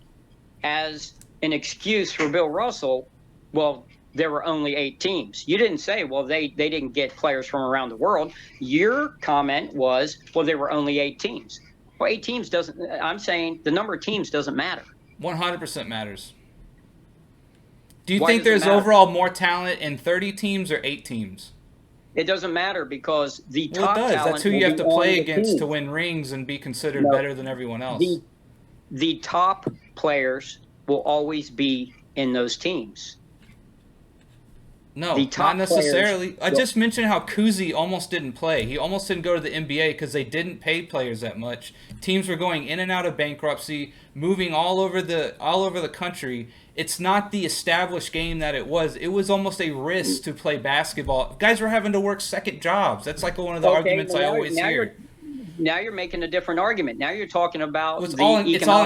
[SPEAKER 3] as an excuse for Bill Russell, well, there were only 8 teams. You didn't say, well, they didn't get players from around the world. Your comment was, well, there were only 8 teams. Well, 8 teams doesn't. I'm saying the number of teams doesn't matter.
[SPEAKER 2] 100% matters. Do you think there's overall more talent in 30 teams or 8 teams?
[SPEAKER 3] It doesn't matter because the top talent.
[SPEAKER 2] That's who you have to play against to win rings and be considered better than everyone else.
[SPEAKER 3] The top players will always be in those teams.
[SPEAKER 2] No, not necessarily. I just mentioned how Kuzi almost didn't play. He almost didn't go to the NBA because they didn't pay players that much. Teams were going in and out of bankruptcy, moving all over the country. It's not the established game that it was. It was almost a risk to play basketball. Guys were having to work second jobs. That's like one of the arguments I always hear.
[SPEAKER 3] Now you're making a different argument. Now you're talking about
[SPEAKER 2] it's all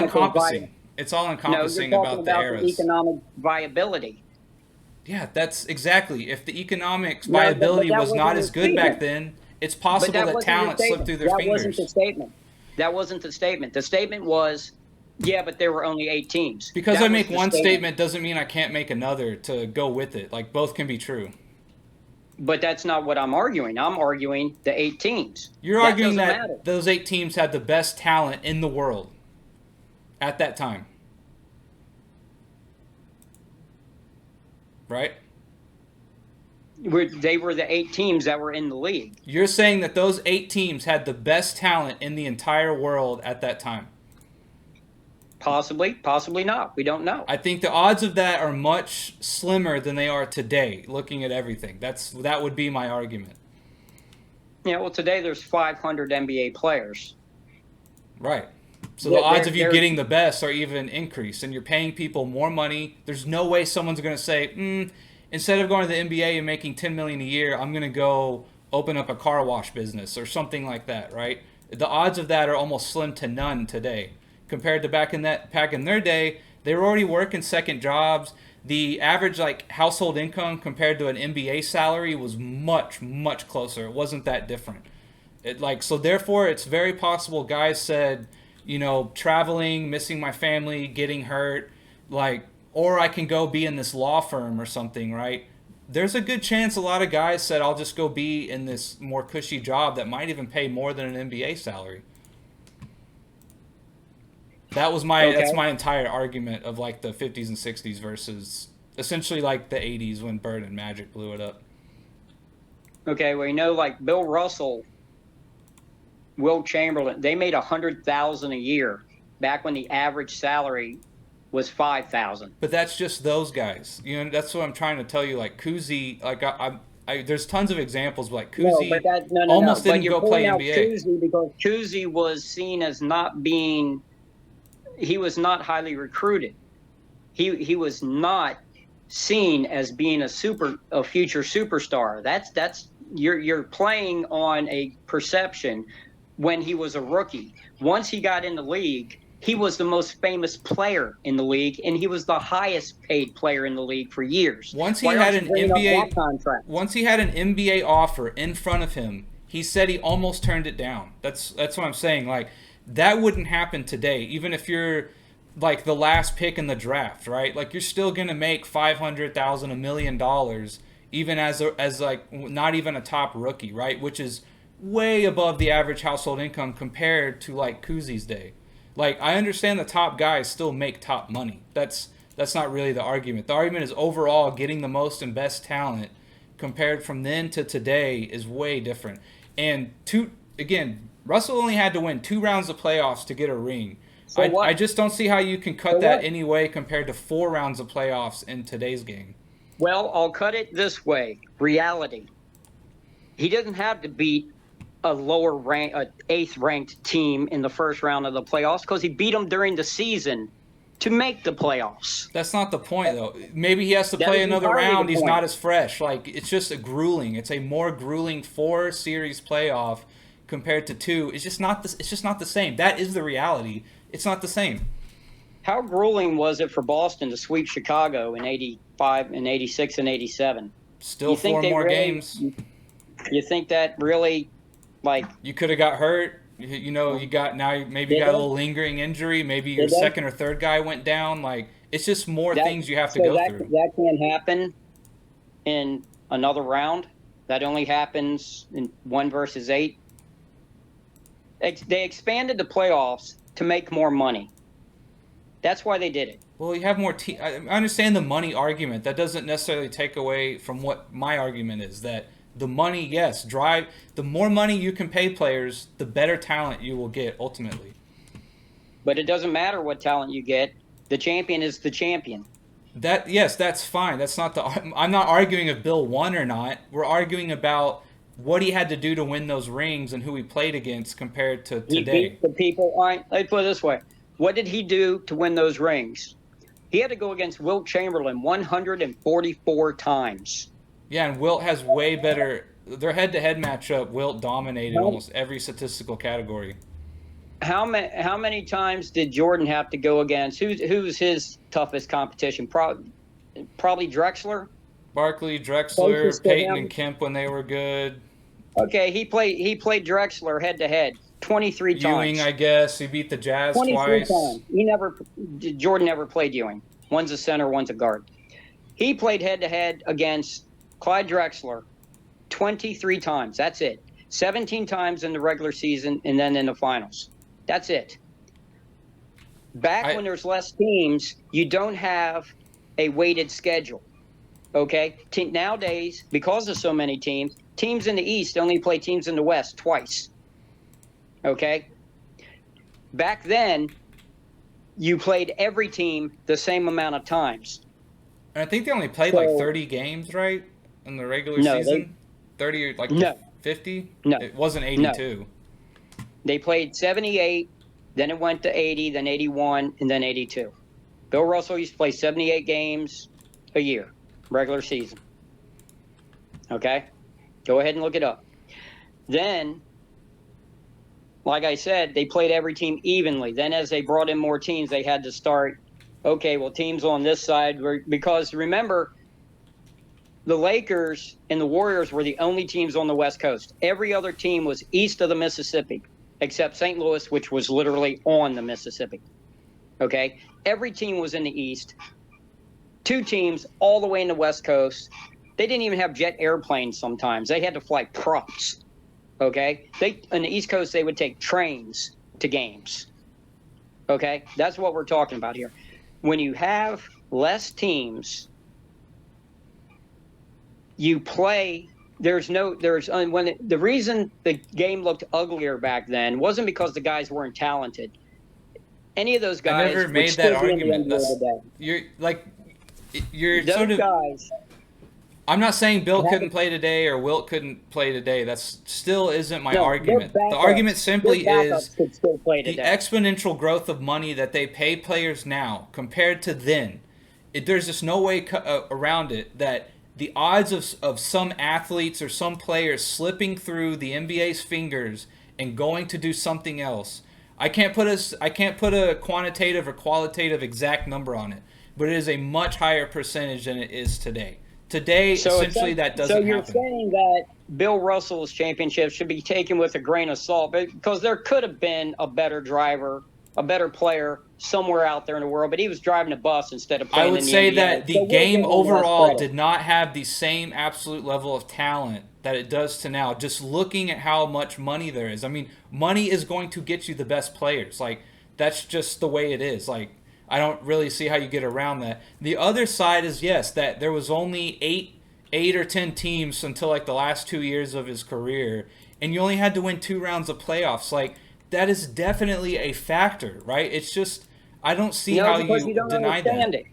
[SPEAKER 2] encompassing. It's all encompassing about the eras.
[SPEAKER 3] The economic viability.
[SPEAKER 2] Yeah, that's exactly. If the economic viability was not as good back then, it's possible that talent slipped through their fingers.
[SPEAKER 3] That wasn't the statement. That wasn't the statement. The statement was, yeah, but there were only 8 teams.
[SPEAKER 2] Because I make one statement doesn't mean I can't make another to go with it. Like, both can be true.
[SPEAKER 3] But that's not what I'm arguing. I'm arguing the 8 teams.
[SPEAKER 2] You're arguing that those 8 teams had the best talent in the world at that time. Right?
[SPEAKER 3] They were the 8 teams that were in the league.
[SPEAKER 2] You're saying that those 8 teams had the best talent in the entire world at that time.
[SPEAKER 3] Possibly, possibly not. We don't know.
[SPEAKER 2] I think the odds of that are much slimmer than they are today, looking at everything. That would be my argument.
[SPEAKER 3] Yeah, well, today there's 500 NBA players.
[SPEAKER 2] Right. So the odds of you getting the best are even increased, and you're paying people more money. There's no way someone's going to say, instead of going to the NBA and making $10 million a year, I'm going to go open up a car wash business or something like that, right? The odds of that are almost slim to none today. Compared to back in their day, they were already working second jobs. The average household income compared to an NBA salary was much, much closer. It wasn't that different. So therefore, it's very possible guys said, traveling, missing my family, getting hurt, or I can go be in this law firm or something, right? There's a good chance a lot of guys said, I'll just go be in this more cushy job that might even pay more than an NBA salary. That's my entire argument of the 50s and 60s versus essentially the 80s when Bird and Magic blew it up.
[SPEAKER 3] Okay, well, like Bill Russell, Will Chamberlain, they made $100,000 a year back when the average salary was 5,000.
[SPEAKER 2] But that's just those guys. That's what I'm trying to tell you. Like Kuzi, like there's tons of examples. But like Kuzi almost
[SPEAKER 3] But
[SPEAKER 2] didn't
[SPEAKER 3] you're
[SPEAKER 2] go play
[SPEAKER 3] pointing out
[SPEAKER 2] NBA.
[SPEAKER 3] Kuzi because Kuzi was seen as not being. He was not highly recruited. He was not seen as being a future superstar. That's you're playing on a perception when he was a rookie. Once he got in the league, he was the most famous player in the league, and he was the highest paid player in the league for years.
[SPEAKER 2] Once he had an NBA offer in front of him, he said he almost turned it down. That's what I'm saying. Like, that wouldn't happen today, even if you're like the last pick in the draft, right? Like, you're still gonna make $500,000, $1 million, even as like not even a top rookie, right? Which is way above the average household income compared to like Kuzi's day. Like, I understand the top guys still make top money. That's not really the argument. The argument is overall getting the most and best talent compared from then to today is way different. And Russell only had to win 2 rounds of playoffs to get a ring.
[SPEAKER 3] So
[SPEAKER 2] I just don't see how you can cut that anyway compared to 4 rounds of playoffs in today's game.
[SPEAKER 3] Well, I'll cut it this way. Reality. He doesn't have to beat a lower rank, an 8th ranked team in the first round of the playoffs because he beat them during the season to make the playoffs.
[SPEAKER 2] That's not the point, though. Maybe he has to play another round. He's not as fresh. Like, it's just it's a more grueling 4-series playoff compared to 2. It's just not the same. That is the reality. It's not the same.
[SPEAKER 3] How grueling was it for Boston to sweep Chicago in 85 and 86 and 87?
[SPEAKER 2] Still 4 more games.
[SPEAKER 3] You think that really, like...
[SPEAKER 2] You could have got hurt. You got a little lingering injury. Maybe your second or third guy went down. Like, it's just more things you have to go through.
[SPEAKER 3] That can't happen in another round. That only happens in 1 versus 8. They expanded the playoffs to make more money. That's why they did it.
[SPEAKER 2] Well, you have more I understand the money argument. That doesn't necessarily take away from what my argument is, that the money, yes, the more money you can pay players, the better talent you will get ultimately.
[SPEAKER 3] But it doesn't matter what talent you get. The champion is the champion.
[SPEAKER 2] That's fine. I'm not arguing if Bill won or not. We're arguing about what he had to do to win those rings and who he played against compared to today.
[SPEAKER 3] He beat the people. Let's put it this way. What did he do to win those rings? He had to go against Wilt Chamberlain 144 times.
[SPEAKER 2] Yeah, and Wilt has way better... Their head-to-head matchup, Wilt dominated almost every statistical category.
[SPEAKER 3] How many times did Jordan have to go against? Who's his toughest competition? Probably Drexler?
[SPEAKER 2] Barkley, Drexler, Peyton, and Kemp when they were good.
[SPEAKER 3] Okay, he played Drexler head-to-head 23 times.
[SPEAKER 2] Ewing, I guess. He beat the Jazz
[SPEAKER 3] 23
[SPEAKER 2] twice.
[SPEAKER 3] times. Jordan never played Ewing. One's a center, one's a guard. He played head-to-head against Clyde Drexler 23 times. That's it. 17 times in the regular season and then in the finals. That's it. When there's less teams, you don't have a weighted schedule. Okay? Nowadays, because of so many teams in the East only play teams in the West twice. Okay? Back then, you played every team the same amount of times.
[SPEAKER 2] And I think they only played like 30 games, right? In the regular season? 30 or like 50?
[SPEAKER 3] No.
[SPEAKER 2] It wasn't 82.
[SPEAKER 3] No. They played 78, then it went to 80, then 81, and then 82. Bill Russell used to play 78 games a year, regular season. Okay? Go ahead and look it up. Then, like I said, they played every team evenly. Then as they brought in more teams, they had to start, teams on this side. Because remember, the Lakers and the Warriors were the only teams on the West Coast. Every other team was east of the Mississippi, except St. Louis, which was literally on the Mississippi. Okay? Every team was in the East. 2 teams all the way in the West Coast. They didn't even have jet airplanes sometimes. They had to fly props. Okay? On the East Coast, they would take trains to games. Okay? That's what we're talking about here. When you have less teams, you play the reason the game looked uglier back then wasn't because the guys weren't talented. Any of those
[SPEAKER 2] I
[SPEAKER 3] guys
[SPEAKER 2] never
[SPEAKER 3] would
[SPEAKER 2] made
[SPEAKER 3] still
[SPEAKER 2] that
[SPEAKER 3] be in the
[SPEAKER 2] argument.
[SPEAKER 3] NBA today.
[SPEAKER 2] You're
[SPEAKER 3] Those
[SPEAKER 2] sort of.
[SPEAKER 3] guys.
[SPEAKER 2] I'm not saying Bill couldn't play today or Wilt couldn't play today. That still isn't my
[SPEAKER 3] No,
[SPEAKER 2] argument.
[SPEAKER 3] their
[SPEAKER 2] The
[SPEAKER 3] backups-
[SPEAKER 2] argument simply
[SPEAKER 3] their backups
[SPEAKER 2] is
[SPEAKER 3] could still play
[SPEAKER 2] the
[SPEAKER 3] today.
[SPEAKER 2] exponential growth of money that they pay players now compared to then. There's just no way around it that the odds of some athletes or some players slipping through the NBA's fingers and going to do something else. I can't put a quantitative or qualitative exact number on it, but it is a much higher percentage than it is today. Today, essentially, that doesn't happen.
[SPEAKER 3] So you're saying that Bill Russell's championship should be taken with a grain of salt, because there could have been a better driver, a better player somewhere out there in the world, but he was driving a bus instead of playing
[SPEAKER 2] I would
[SPEAKER 3] in the
[SPEAKER 2] say
[SPEAKER 3] NBA.
[SPEAKER 2] that the
[SPEAKER 3] So we'll
[SPEAKER 2] game
[SPEAKER 3] give him less
[SPEAKER 2] overall
[SPEAKER 3] credit.
[SPEAKER 2] did not have the same absolute level of talent that it does to now. Just looking at how much money there is. I mean, money is going to get you the best players. Like, that's just the way it is. Like, I don't really see how you get around that. The other side is, yes, that there was only eight or 10 teams until like the last 2 years of his career, and you only had to win 2 rounds of playoffs. Like, that is definitely a factor, right? It's just, I don't see how
[SPEAKER 3] because
[SPEAKER 2] you
[SPEAKER 3] don't
[SPEAKER 2] deny
[SPEAKER 3] understand
[SPEAKER 2] that.
[SPEAKER 3] it.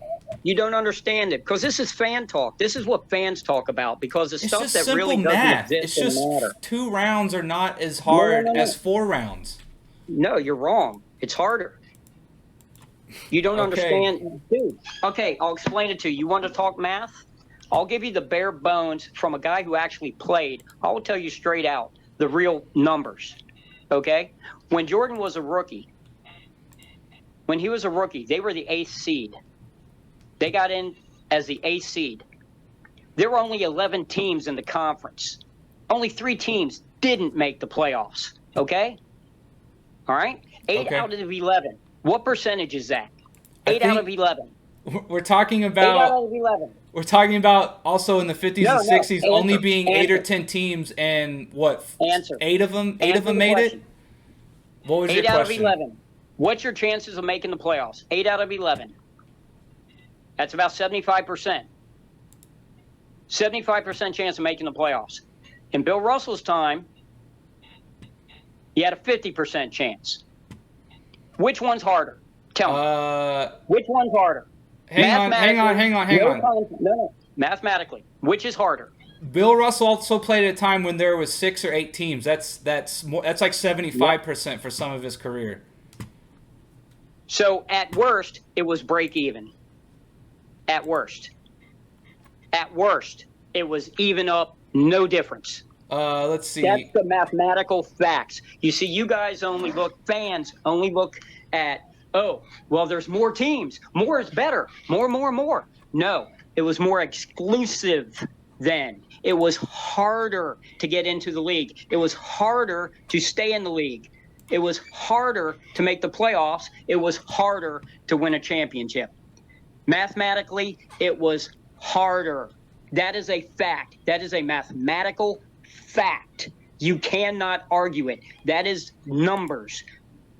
[SPEAKER 3] You don't understand it, because this is fan talk. This is what fans talk about, because the
[SPEAKER 2] It's
[SPEAKER 3] stuff
[SPEAKER 2] just
[SPEAKER 3] that
[SPEAKER 2] simple
[SPEAKER 3] really
[SPEAKER 2] math.
[SPEAKER 3] doesn't
[SPEAKER 2] It's
[SPEAKER 3] exist
[SPEAKER 2] just
[SPEAKER 3] in the matter.
[SPEAKER 2] 2 rounds are not as hard
[SPEAKER 3] No.
[SPEAKER 2] as 4 rounds.
[SPEAKER 3] No, you're wrong. It's harder. You don't
[SPEAKER 2] Okay.
[SPEAKER 3] understand. Dude, okay, I'll explain it to you. You want to talk math? I'll give you the bare bones from a guy who actually played. I will tell you straight out the real numbers, okay? When Jordan was a rookie, they were the 8th seed. They got in as the 8th seed. There were only 11 teams in the conference. Only 3 teams didn't make the playoffs, okay? All right? 8
[SPEAKER 2] Okay.
[SPEAKER 3] out of 11. What percentage is that? 8 out of 11.
[SPEAKER 2] We're talking
[SPEAKER 3] 8 out
[SPEAKER 2] about
[SPEAKER 3] of 11.
[SPEAKER 2] we're talking about also in the 50s
[SPEAKER 3] No,
[SPEAKER 2] and
[SPEAKER 3] no,
[SPEAKER 2] 60s only
[SPEAKER 3] answer,
[SPEAKER 2] being 8 or
[SPEAKER 3] answer.
[SPEAKER 2] 10 teams, and what?
[SPEAKER 3] Answer.
[SPEAKER 2] 8 of them
[SPEAKER 3] Answer the
[SPEAKER 2] made
[SPEAKER 3] question.
[SPEAKER 2] it? What was
[SPEAKER 3] 8
[SPEAKER 2] your
[SPEAKER 3] out
[SPEAKER 2] question?
[SPEAKER 3] of 11. What's your chances of making the playoffs? 8 out of 11. That's about 75%. 75% chance of making the playoffs. In Bill Russell's time, he had a 50% chance. Which one's harder? Tell me. Which one's harder?
[SPEAKER 2] Hang on.
[SPEAKER 3] No. Mathematically, which is harder?
[SPEAKER 2] Bill Russell also played at a time when there was 6 or 8 teams. That's like 75% for some of his career.
[SPEAKER 3] So at worst, it was break even. At worst. At worst, it was even up, no difference.
[SPEAKER 2] Let's see.
[SPEAKER 3] That's the mathematical facts. You see, you guys fans only look at, oh, well, there's more teams. More is better. More. No, it was more exclusive then. It was harder to get into the league. It was harder to stay in the league. It was harder to make the playoffs. It was harder to win a championship. Mathematically, it was harder. That is a fact. That is a mathematical fact. You cannot argue it. That is numbers.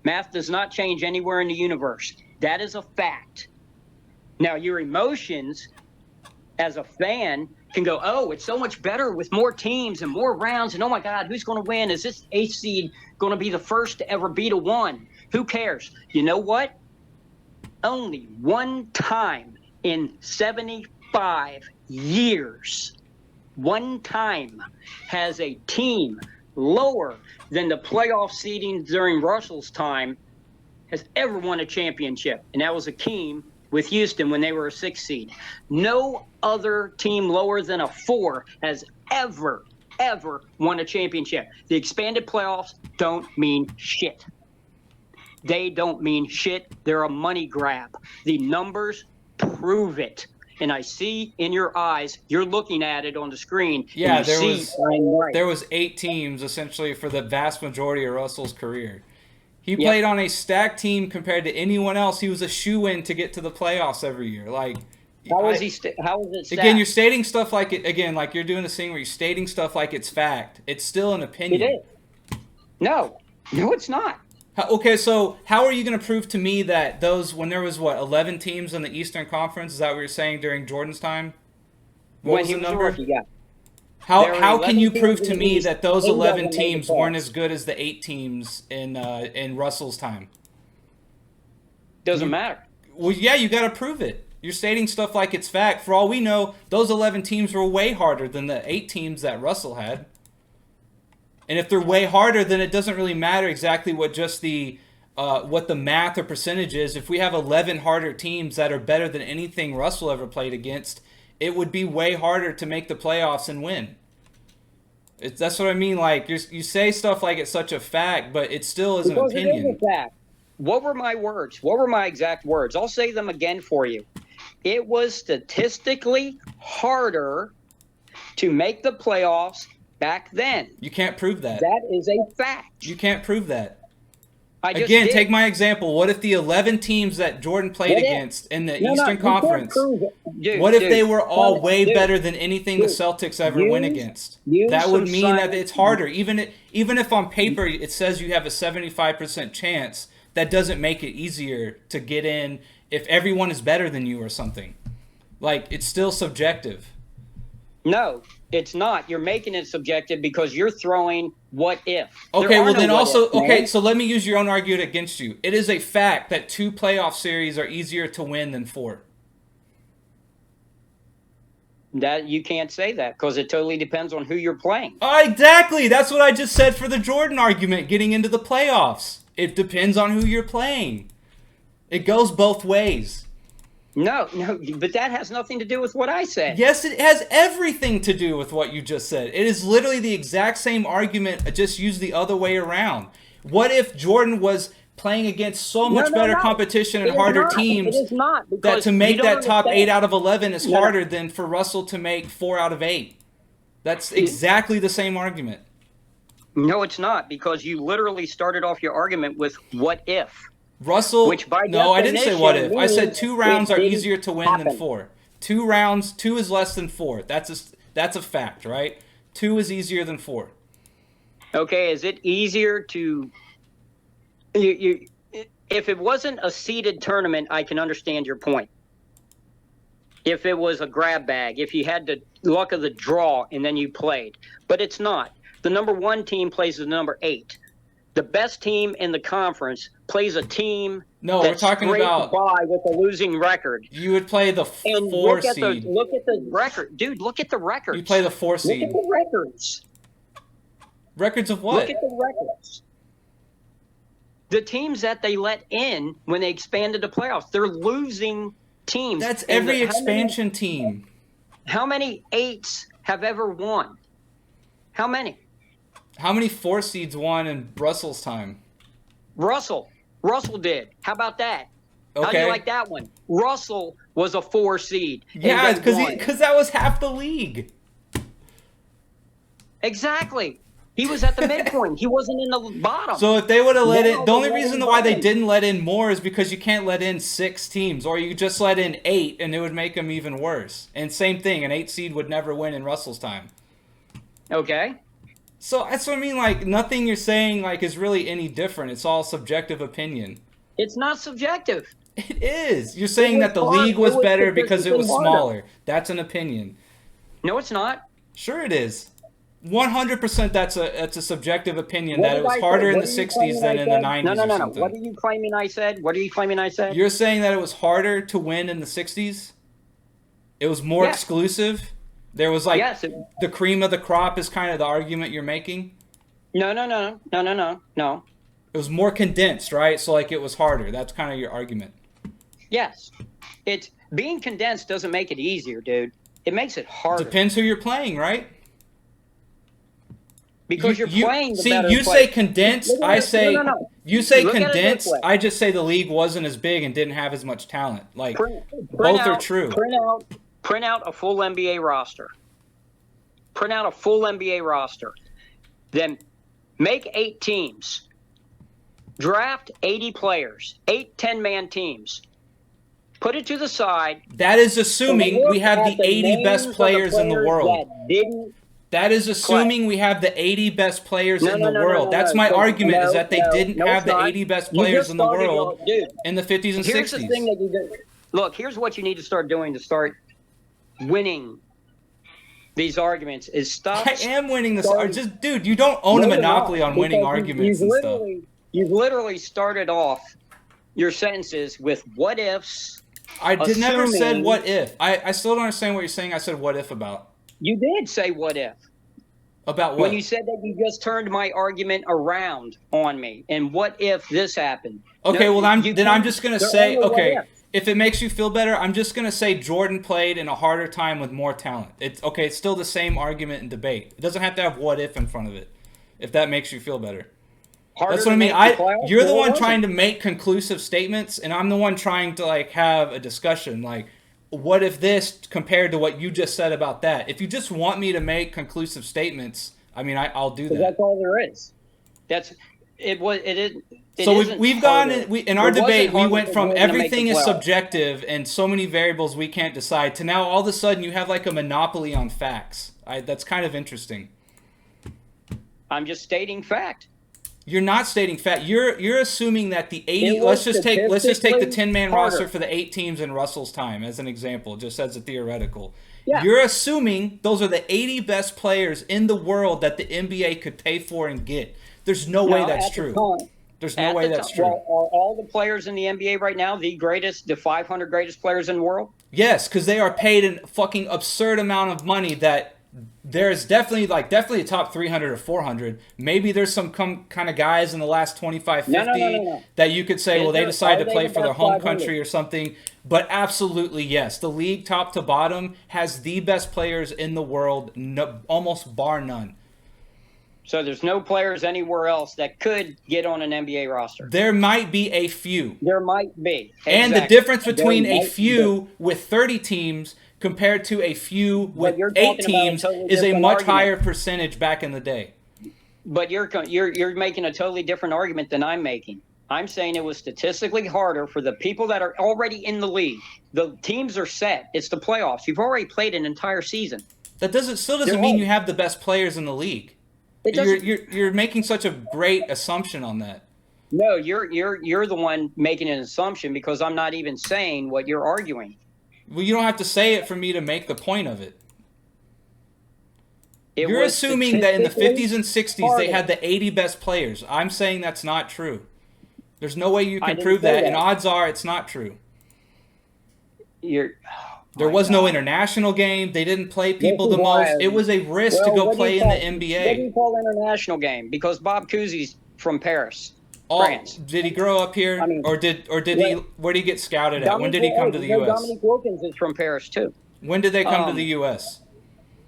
[SPEAKER 3] Math does not change anywhere in the universe. That is a fact. Now, your emotions as a fan can go, oh, it's so much better with more teams and more rounds. And oh my God, who's going to win? Is this 8th seed going to be the first to ever beat a 1? Who cares? You know what? Only one time in 75 years, one time has a team lower than the playoff seeding during Russell's time has ever won a championship. And that was Akeem with Houston when they were a 6th seed. No other team lower than a 4 has ever won a championship. The expanded playoffs don't mean shit. They don't mean shit. They're a money grab. The numbers prove it. And I see in your eyes, you're looking at it on the screen.
[SPEAKER 2] Yeah,
[SPEAKER 3] and
[SPEAKER 2] there was 8 teams essentially for the vast majority of Russell's career. He
[SPEAKER 3] Yep.
[SPEAKER 2] played on a stacked team compared to anyone else. He was a shoe-in to get to the playoffs every year. Like,
[SPEAKER 3] How was it stacked?
[SPEAKER 2] again, you're stating stuff like it. Again, like you're doing this thing where you're stating stuff like it's fact. It's still an opinion.
[SPEAKER 3] It is. No, it's not.
[SPEAKER 2] Okay, so how are you going to prove to me that when there was 11 teams in the Eastern Conference? Is that what you're saying during Jordan's time? What
[SPEAKER 3] When
[SPEAKER 2] was
[SPEAKER 3] he
[SPEAKER 2] the
[SPEAKER 3] was a
[SPEAKER 2] number?
[SPEAKER 3] rookie, yeah.
[SPEAKER 2] How can
[SPEAKER 3] 11
[SPEAKER 2] you
[SPEAKER 3] teams
[SPEAKER 2] prove
[SPEAKER 3] in
[SPEAKER 2] to
[SPEAKER 3] the
[SPEAKER 2] me
[SPEAKER 3] East.
[SPEAKER 2] that those
[SPEAKER 3] Eight of
[SPEAKER 2] 11
[SPEAKER 3] them made the
[SPEAKER 2] teams weren't
[SPEAKER 3] playoffs.
[SPEAKER 2] as good as the 8 teams in Russell's time?
[SPEAKER 3] Doesn't matter.
[SPEAKER 2] Well, yeah, you got to prove it. You're stating stuff like it's fact. For all we know, those 11 teams were way harder than the 8 teams that Russell had. And if they're way harder, then it doesn't really matter exactly what just what the math or percentage is. If we have 11 harder teams that are better than anything Russell ever played against, it would be way harder to make the playoffs and win. That's what I mean. Like, you say stuff like it's such a fact, but it still is an
[SPEAKER 3] Because
[SPEAKER 2] opinion.
[SPEAKER 3] it is a fact. What were my words? What were my exact words? I'll say them again for you. It was statistically harder to make the playoffs back then.
[SPEAKER 2] You can't prove that.
[SPEAKER 3] That is a fact.
[SPEAKER 2] You can't prove that.
[SPEAKER 3] Again,
[SPEAKER 2] take my example. What if the 11 teams that Jordan played against in the Eastern Conference, what if they were all way better than anything the Celtics ever went against? That would mean that it's harder. Even if on paper it says you have a 75% chance, that doesn't make it easier to get in if everyone is better than you or something. Like, it's still subjective.
[SPEAKER 3] No, it's not. You're making it subjective because you're throwing what if.
[SPEAKER 2] Okay, well then also, okay, so let me use your own argument against you. It is a fact that 2 playoff series are easier to win than 4.
[SPEAKER 3] That you can't say that because it totally depends on who you're playing.
[SPEAKER 2] Exactly. That's what I just said for the Jordan argument getting into the playoffs. It depends on who you're playing. It goes both ways.
[SPEAKER 3] No, but that has nothing to do with what I said.
[SPEAKER 2] Yes, it has everything to do with what you just said. It is literally the exact same argument, just used the other way around. What if Jordan was playing against so much better competition and harder teams that to make that top 8 out of 11 is harder than for Russell to make 4 out of 8? That's exactly the same argument.
[SPEAKER 3] No, it's not, because you literally started off your argument with what if.
[SPEAKER 2] Russell, no, I didn't say what if. I said 2 rounds are easier to win than 4. 2 rounds, 2 is less than 4. That's a fact, right? 2 is easier than 4.
[SPEAKER 3] Okay, is it easier to... If it wasn't a seeded tournament, I can understand your point. If it was a grab bag, if you had the luck of the draw and then you played. But it's not. The number 1 team plays the number 8. The best team in the conference plays a team that's by with a losing record.
[SPEAKER 2] You would play the 4 seed.
[SPEAKER 3] Look at the record. Dude, look at the records.
[SPEAKER 2] You play the 4 seed.
[SPEAKER 3] Look at the records.
[SPEAKER 2] Records of what?
[SPEAKER 3] Look at the records. The teams that they let in when they expanded the playoffs, they're losing teams.
[SPEAKER 2] That's every expansion team.
[SPEAKER 3] How many 8s have ever won? How many?
[SPEAKER 2] How many 4 seeds won in Russell's time?
[SPEAKER 3] Russell did. How about that?
[SPEAKER 2] Okay.
[SPEAKER 3] How do you like that one? Russell was a 4 seed.
[SPEAKER 2] Yeah, because that was half the league.
[SPEAKER 3] Exactly. He was at the midpoint. He wasn't in the bottom.
[SPEAKER 2] So if they would have let in, the only reason why they didn't let in more is because you can't let in 6 teams, or you just let in 8 and it would make them even worse. And same thing, an 8 seed would never win in Russell's time.
[SPEAKER 3] Okay.
[SPEAKER 2] So that's what I mean, like, nothing you're saying, like, is really any different. It's all subjective opinion.
[SPEAKER 3] It's not subjective.
[SPEAKER 2] It is. You're saying that the league was better because it was smaller. That's an opinion.
[SPEAKER 3] No, it's not.
[SPEAKER 2] Sure it is. 100% that's a subjective opinion that it was harder in the 60s than in the 90s or something.
[SPEAKER 3] What are you claiming I said? What are you claiming I said?
[SPEAKER 2] You're saying that it was harder to win in the 60s? It was more exclusive? There was like the cream of the crop is kind of the argument you're making?
[SPEAKER 3] No.
[SPEAKER 2] It was more condensed, right? So like it was harder. That's kind of your argument.
[SPEAKER 3] Yes. It's being condensed doesn't make it easier, dude. It makes it harder.
[SPEAKER 2] Depends who you're playing, right?
[SPEAKER 3] Because you're playing the better
[SPEAKER 2] you
[SPEAKER 3] player.
[SPEAKER 2] Say condensed, I say
[SPEAKER 3] No.
[SPEAKER 2] You say
[SPEAKER 3] Look
[SPEAKER 2] condensed, I just say the league wasn't as big and didn't have as much talent. Like both are true.
[SPEAKER 3] Print out a full NBA roster. Print out a full NBA roster. Then make 8 teams. Draft 80 players. 8 10-man teams. Put it to the side.
[SPEAKER 2] That is assuming we have the 80 best players in the world. That is assuming we have the 80 best players in the world. That's my argument, is that they didn't have the 80 best players in the world in the 50s and 60s.
[SPEAKER 3] Here's the thing that you do. Look, here's what you need to start doing to start winning these arguments is stop.
[SPEAKER 2] I am winning this.
[SPEAKER 3] Sorry.
[SPEAKER 2] Just, dude, you don't own a
[SPEAKER 3] No, you're
[SPEAKER 2] monopoly
[SPEAKER 3] not,
[SPEAKER 2] on winning
[SPEAKER 3] because
[SPEAKER 2] arguments and stuff.
[SPEAKER 3] You've literally started off your sentences with what ifs.
[SPEAKER 2] I never said
[SPEAKER 3] assuming-
[SPEAKER 2] what if. I still don't understand what you're saying. I said what if about.
[SPEAKER 3] You did say what if.
[SPEAKER 2] About what?
[SPEAKER 3] When you said that, you just turned my argument around on me. And what if this happened?
[SPEAKER 2] Okay,
[SPEAKER 3] No,
[SPEAKER 2] well, I'm just going to
[SPEAKER 3] they're
[SPEAKER 2] say,
[SPEAKER 3] only what
[SPEAKER 2] okay,
[SPEAKER 3] if.
[SPEAKER 2] if it makes you feel better, I'm just going to say Jordan played in a harder time with more talent. It's okay, it's still the same argument and debate. It doesn't have to have what if in front of it, if that makes you feel better.
[SPEAKER 3] Harder
[SPEAKER 2] That's what I
[SPEAKER 3] to
[SPEAKER 2] mean.
[SPEAKER 3] make the playoffs?
[SPEAKER 2] You're the
[SPEAKER 3] No, it
[SPEAKER 2] one
[SPEAKER 3] wasn't.
[SPEAKER 2] trying to make conclusive statements, and I'm the one trying to like have a discussion. Like, what if this compared to what you just said about that? If you just want me to make conclusive statements, I mean, I'll do that.
[SPEAKER 3] That's all there is. That's it. Was it? It
[SPEAKER 2] So
[SPEAKER 3] isn't
[SPEAKER 2] we've gone
[SPEAKER 3] harder.
[SPEAKER 2] in our
[SPEAKER 3] It wasn't
[SPEAKER 2] debate. We
[SPEAKER 3] harder
[SPEAKER 2] went
[SPEAKER 3] for
[SPEAKER 2] from
[SPEAKER 3] Jordan to make
[SPEAKER 2] everything
[SPEAKER 3] the
[SPEAKER 2] is
[SPEAKER 3] playoffs.
[SPEAKER 2] subjective and so many variables we can't decide to now all of a sudden you have like a monopoly on facts. That's kind of interesting.
[SPEAKER 3] I'm just stating fact.
[SPEAKER 2] You're not stating fact. You're assuming that the 80.
[SPEAKER 3] It
[SPEAKER 2] Let's
[SPEAKER 3] was
[SPEAKER 2] just take the
[SPEAKER 3] statistically
[SPEAKER 2] 10-man
[SPEAKER 3] harder.
[SPEAKER 2] roster for the 8 teams in Russell's time as an example, just as a theoretical.
[SPEAKER 3] Yeah.
[SPEAKER 2] You're assuming those are the 80 best players in the world that the NBA could pay for and get. There's no way
[SPEAKER 3] Now,
[SPEAKER 2] that's
[SPEAKER 3] at the
[SPEAKER 2] true.
[SPEAKER 3] time-
[SPEAKER 2] There's no
[SPEAKER 3] at
[SPEAKER 2] way
[SPEAKER 3] the
[SPEAKER 2] that's
[SPEAKER 3] time-
[SPEAKER 2] true.
[SPEAKER 3] Well, are all the players in the NBA right now the 500 greatest players in the world?
[SPEAKER 2] Yes, because they are paid a fucking absurd amount of money that there's definitely a top 300 or 400. Maybe there's some kind of guys in the last 25, 50
[SPEAKER 3] No.
[SPEAKER 2] that you could say,
[SPEAKER 3] Is
[SPEAKER 2] well, they
[SPEAKER 3] there-
[SPEAKER 2] decided
[SPEAKER 3] are
[SPEAKER 2] to play
[SPEAKER 3] they
[SPEAKER 2] for their
[SPEAKER 3] above
[SPEAKER 2] home
[SPEAKER 3] 500?
[SPEAKER 2] country or something. But absolutely, yes. The league, top to bottom, has the best players in the world, almost bar none.
[SPEAKER 3] So there's no players anywhere else that could get on an NBA roster.
[SPEAKER 2] There might be a few.
[SPEAKER 3] There might be.
[SPEAKER 2] And the
[SPEAKER 3] Exactly.
[SPEAKER 2] difference between
[SPEAKER 3] There
[SPEAKER 2] a
[SPEAKER 3] might
[SPEAKER 2] few with 30 teams compared to a few with
[SPEAKER 3] you're
[SPEAKER 2] 8
[SPEAKER 3] talking about a
[SPEAKER 2] teams
[SPEAKER 3] totally
[SPEAKER 2] is a
[SPEAKER 3] different
[SPEAKER 2] much
[SPEAKER 3] argument.
[SPEAKER 2] higher percentage back in the day.
[SPEAKER 3] But you're making a totally different argument than I'm making. I'm saying it was statistically harder for the people that are already in the league. The teams are set. It's the playoffs. You've already played an entire season.
[SPEAKER 2] That still doesn't
[SPEAKER 3] You're
[SPEAKER 2] mean
[SPEAKER 3] right.
[SPEAKER 2] you have the best players in the league.
[SPEAKER 3] It doesn't.
[SPEAKER 2] You're making such a great assumption on that.
[SPEAKER 3] No, you're the one making an assumption because I'm not even saying what you're arguing.
[SPEAKER 2] Well, you don't have to say it for me to make the point of it.
[SPEAKER 3] It
[SPEAKER 2] You're
[SPEAKER 3] was
[SPEAKER 2] assuming that in the 50s and 60s they
[SPEAKER 3] harder.
[SPEAKER 2] had the 80 best players. I'm saying that's not true. There's no way you
[SPEAKER 3] I
[SPEAKER 2] can
[SPEAKER 3] didn't
[SPEAKER 2] prove
[SPEAKER 3] say
[SPEAKER 2] that,
[SPEAKER 3] that.
[SPEAKER 2] and odds are it's not true.
[SPEAKER 3] You're.
[SPEAKER 2] There
[SPEAKER 3] my
[SPEAKER 2] was no
[SPEAKER 3] God.
[SPEAKER 2] international game. They didn't play people
[SPEAKER 3] This
[SPEAKER 2] the
[SPEAKER 3] is why
[SPEAKER 2] most. It was a risk to
[SPEAKER 3] Well,
[SPEAKER 2] go
[SPEAKER 3] what do
[SPEAKER 2] play
[SPEAKER 3] you
[SPEAKER 2] in the
[SPEAKER 3] call- What do
[SPEAKER 2] NBA.
[SPEAKER 3] you call international game? Because Bob Cousy's from Paris, France.
[SPEAKER 2] Did he grow up here,
[SPEAKER 3] I mean,
[SPEAKER 2] or did he?
[SPEAKER 3] yeah.
[SPEAKER 2] Where did he get scouted at? When did he come to the U.S.?
[SPEAKER 3] Dominique Wilkins is from Paris too.
[SPEAKER 2] When did they come to the U.S.?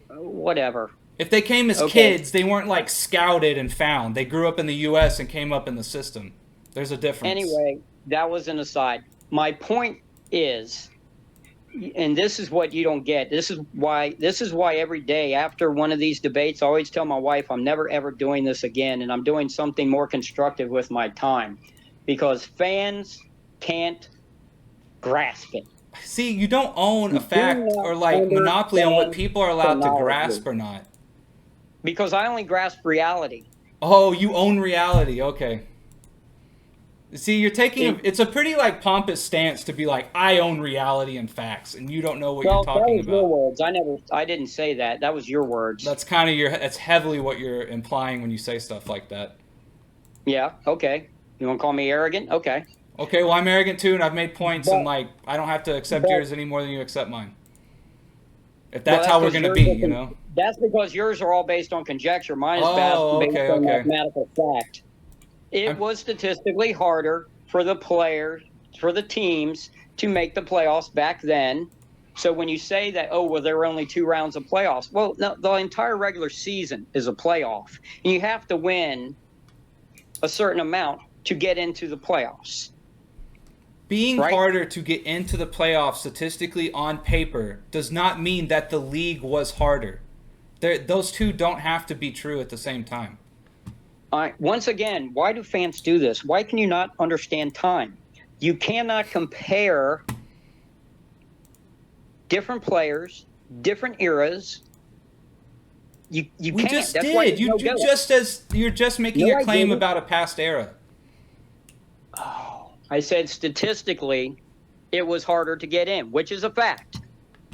[SPEAKER 3] Whatever.
[SPEAKER 2] If they came as
[SPEAKER 3] Okay.
[SPEAKER 2] kids, they weren't like scouted and found. They grew up in the U.S. and came up in the system. There's a difference.
[SPEAKER 3] Anyway, that was an aside. My point is, and this is what you don't get. This is why every day after one of these debates, I always tell my wife I'm never ever doing this again, and I'm doing something more constructive with my time, because fans can't grasp it.
[SPEAKER 2] See, you don't own a
[SPEAKER 3] You
[SPEAKER 2] fact
[SPEAKER 3] do not
[SPEAKER 2] or like monopoly on what
[SPEAKER 3] understand
[SPEAKER 2] people are allowed to
[SPEAKER 3] chronology.
[SPEAKER 2] grasp or not.
[SPEAKER 3] Because I only grasp reality.
[SPEAKER 2] Oh, you own reality. Okay. See, you're taking it's a pretty like pompous stance to be like, I own reality and facts, and you don't know what
[SPEAKER 3] Well,
[SPEAKER 2] you're
[SPEAKER 3] that
[SPEAKER 2] talking
[SPEAKER 3] was your
[SPEAKER 2] about.
[SPEAKER 3] words. I didn't say that. That was your words.
[SPEAKER 2] That's kind of that's heavily what you're implying when you say stuff like that.
[SPEAKER 3] Yeah. Okay. You want to call me arrogant? Okay.
[SPEAKER 2] Okay, well, I'm arrogant too, and I've made points, and
[SPEAKER 3] But-
[SPEAKER 2] like I don't have to accept
[SPEAKER 3] but-
[SPEAKER 2] yours any more than you accept mine. If
[SPEAKER 3] Well,
[SPEAKER 2] that's how we're
[SPEAKER 3] because
[SPEAKER 2] gonna be,
[SPEAKER 3] yours are
[SPEAKER 2] you know.
[SPEAKER 3] That's because yours are all based on conjecture. Mine is
[SPEAKER 2] Oh,
[SPEAKER 3] based
[SPEAKER 2] okay,
[SPEAKER 3] on
[SPEAKER 2] okay.
[SPEAKER 3] mathematical fact. It was statistically harder for the players, for the teams to make the playoffs back then. So when you say that, oh, well, there were only 2 rounds of playoffs. Well, no, the entire regular season is a playoff. And you have to win a certain amount to get into the playoffs.
[SPEAKER 2] Being
[SPEAKER 3] Right.
[SPEAKER 2] harder to get into the playoffs statistically on paper does not mean that the league was harder. Those two don't have to be true at the same time.
[SPEAKER 3] All right. Once again, why do fans do this? Why can you not understand time? You cannot compare different players, different eras. You
[SPEAKER 2] We
[SPEAKER 3] can't.
[SPEAKER 2] just
[SPEAKER 3] That's why
[SPEAKER 2] did.
[SPEAKER 3] there's no go.
[SPEAKER 2] You're just making
[SPEAKER 3] No,
[SPEAKER 2] a
[SPEAKER 3] I
[SPEAKER 2] claim
[SPEAKER 3] didn't.
[SPEAKER 2] about a past era.
[SPEAKER 3] I said statistically, it was harder to get in, which is a fact.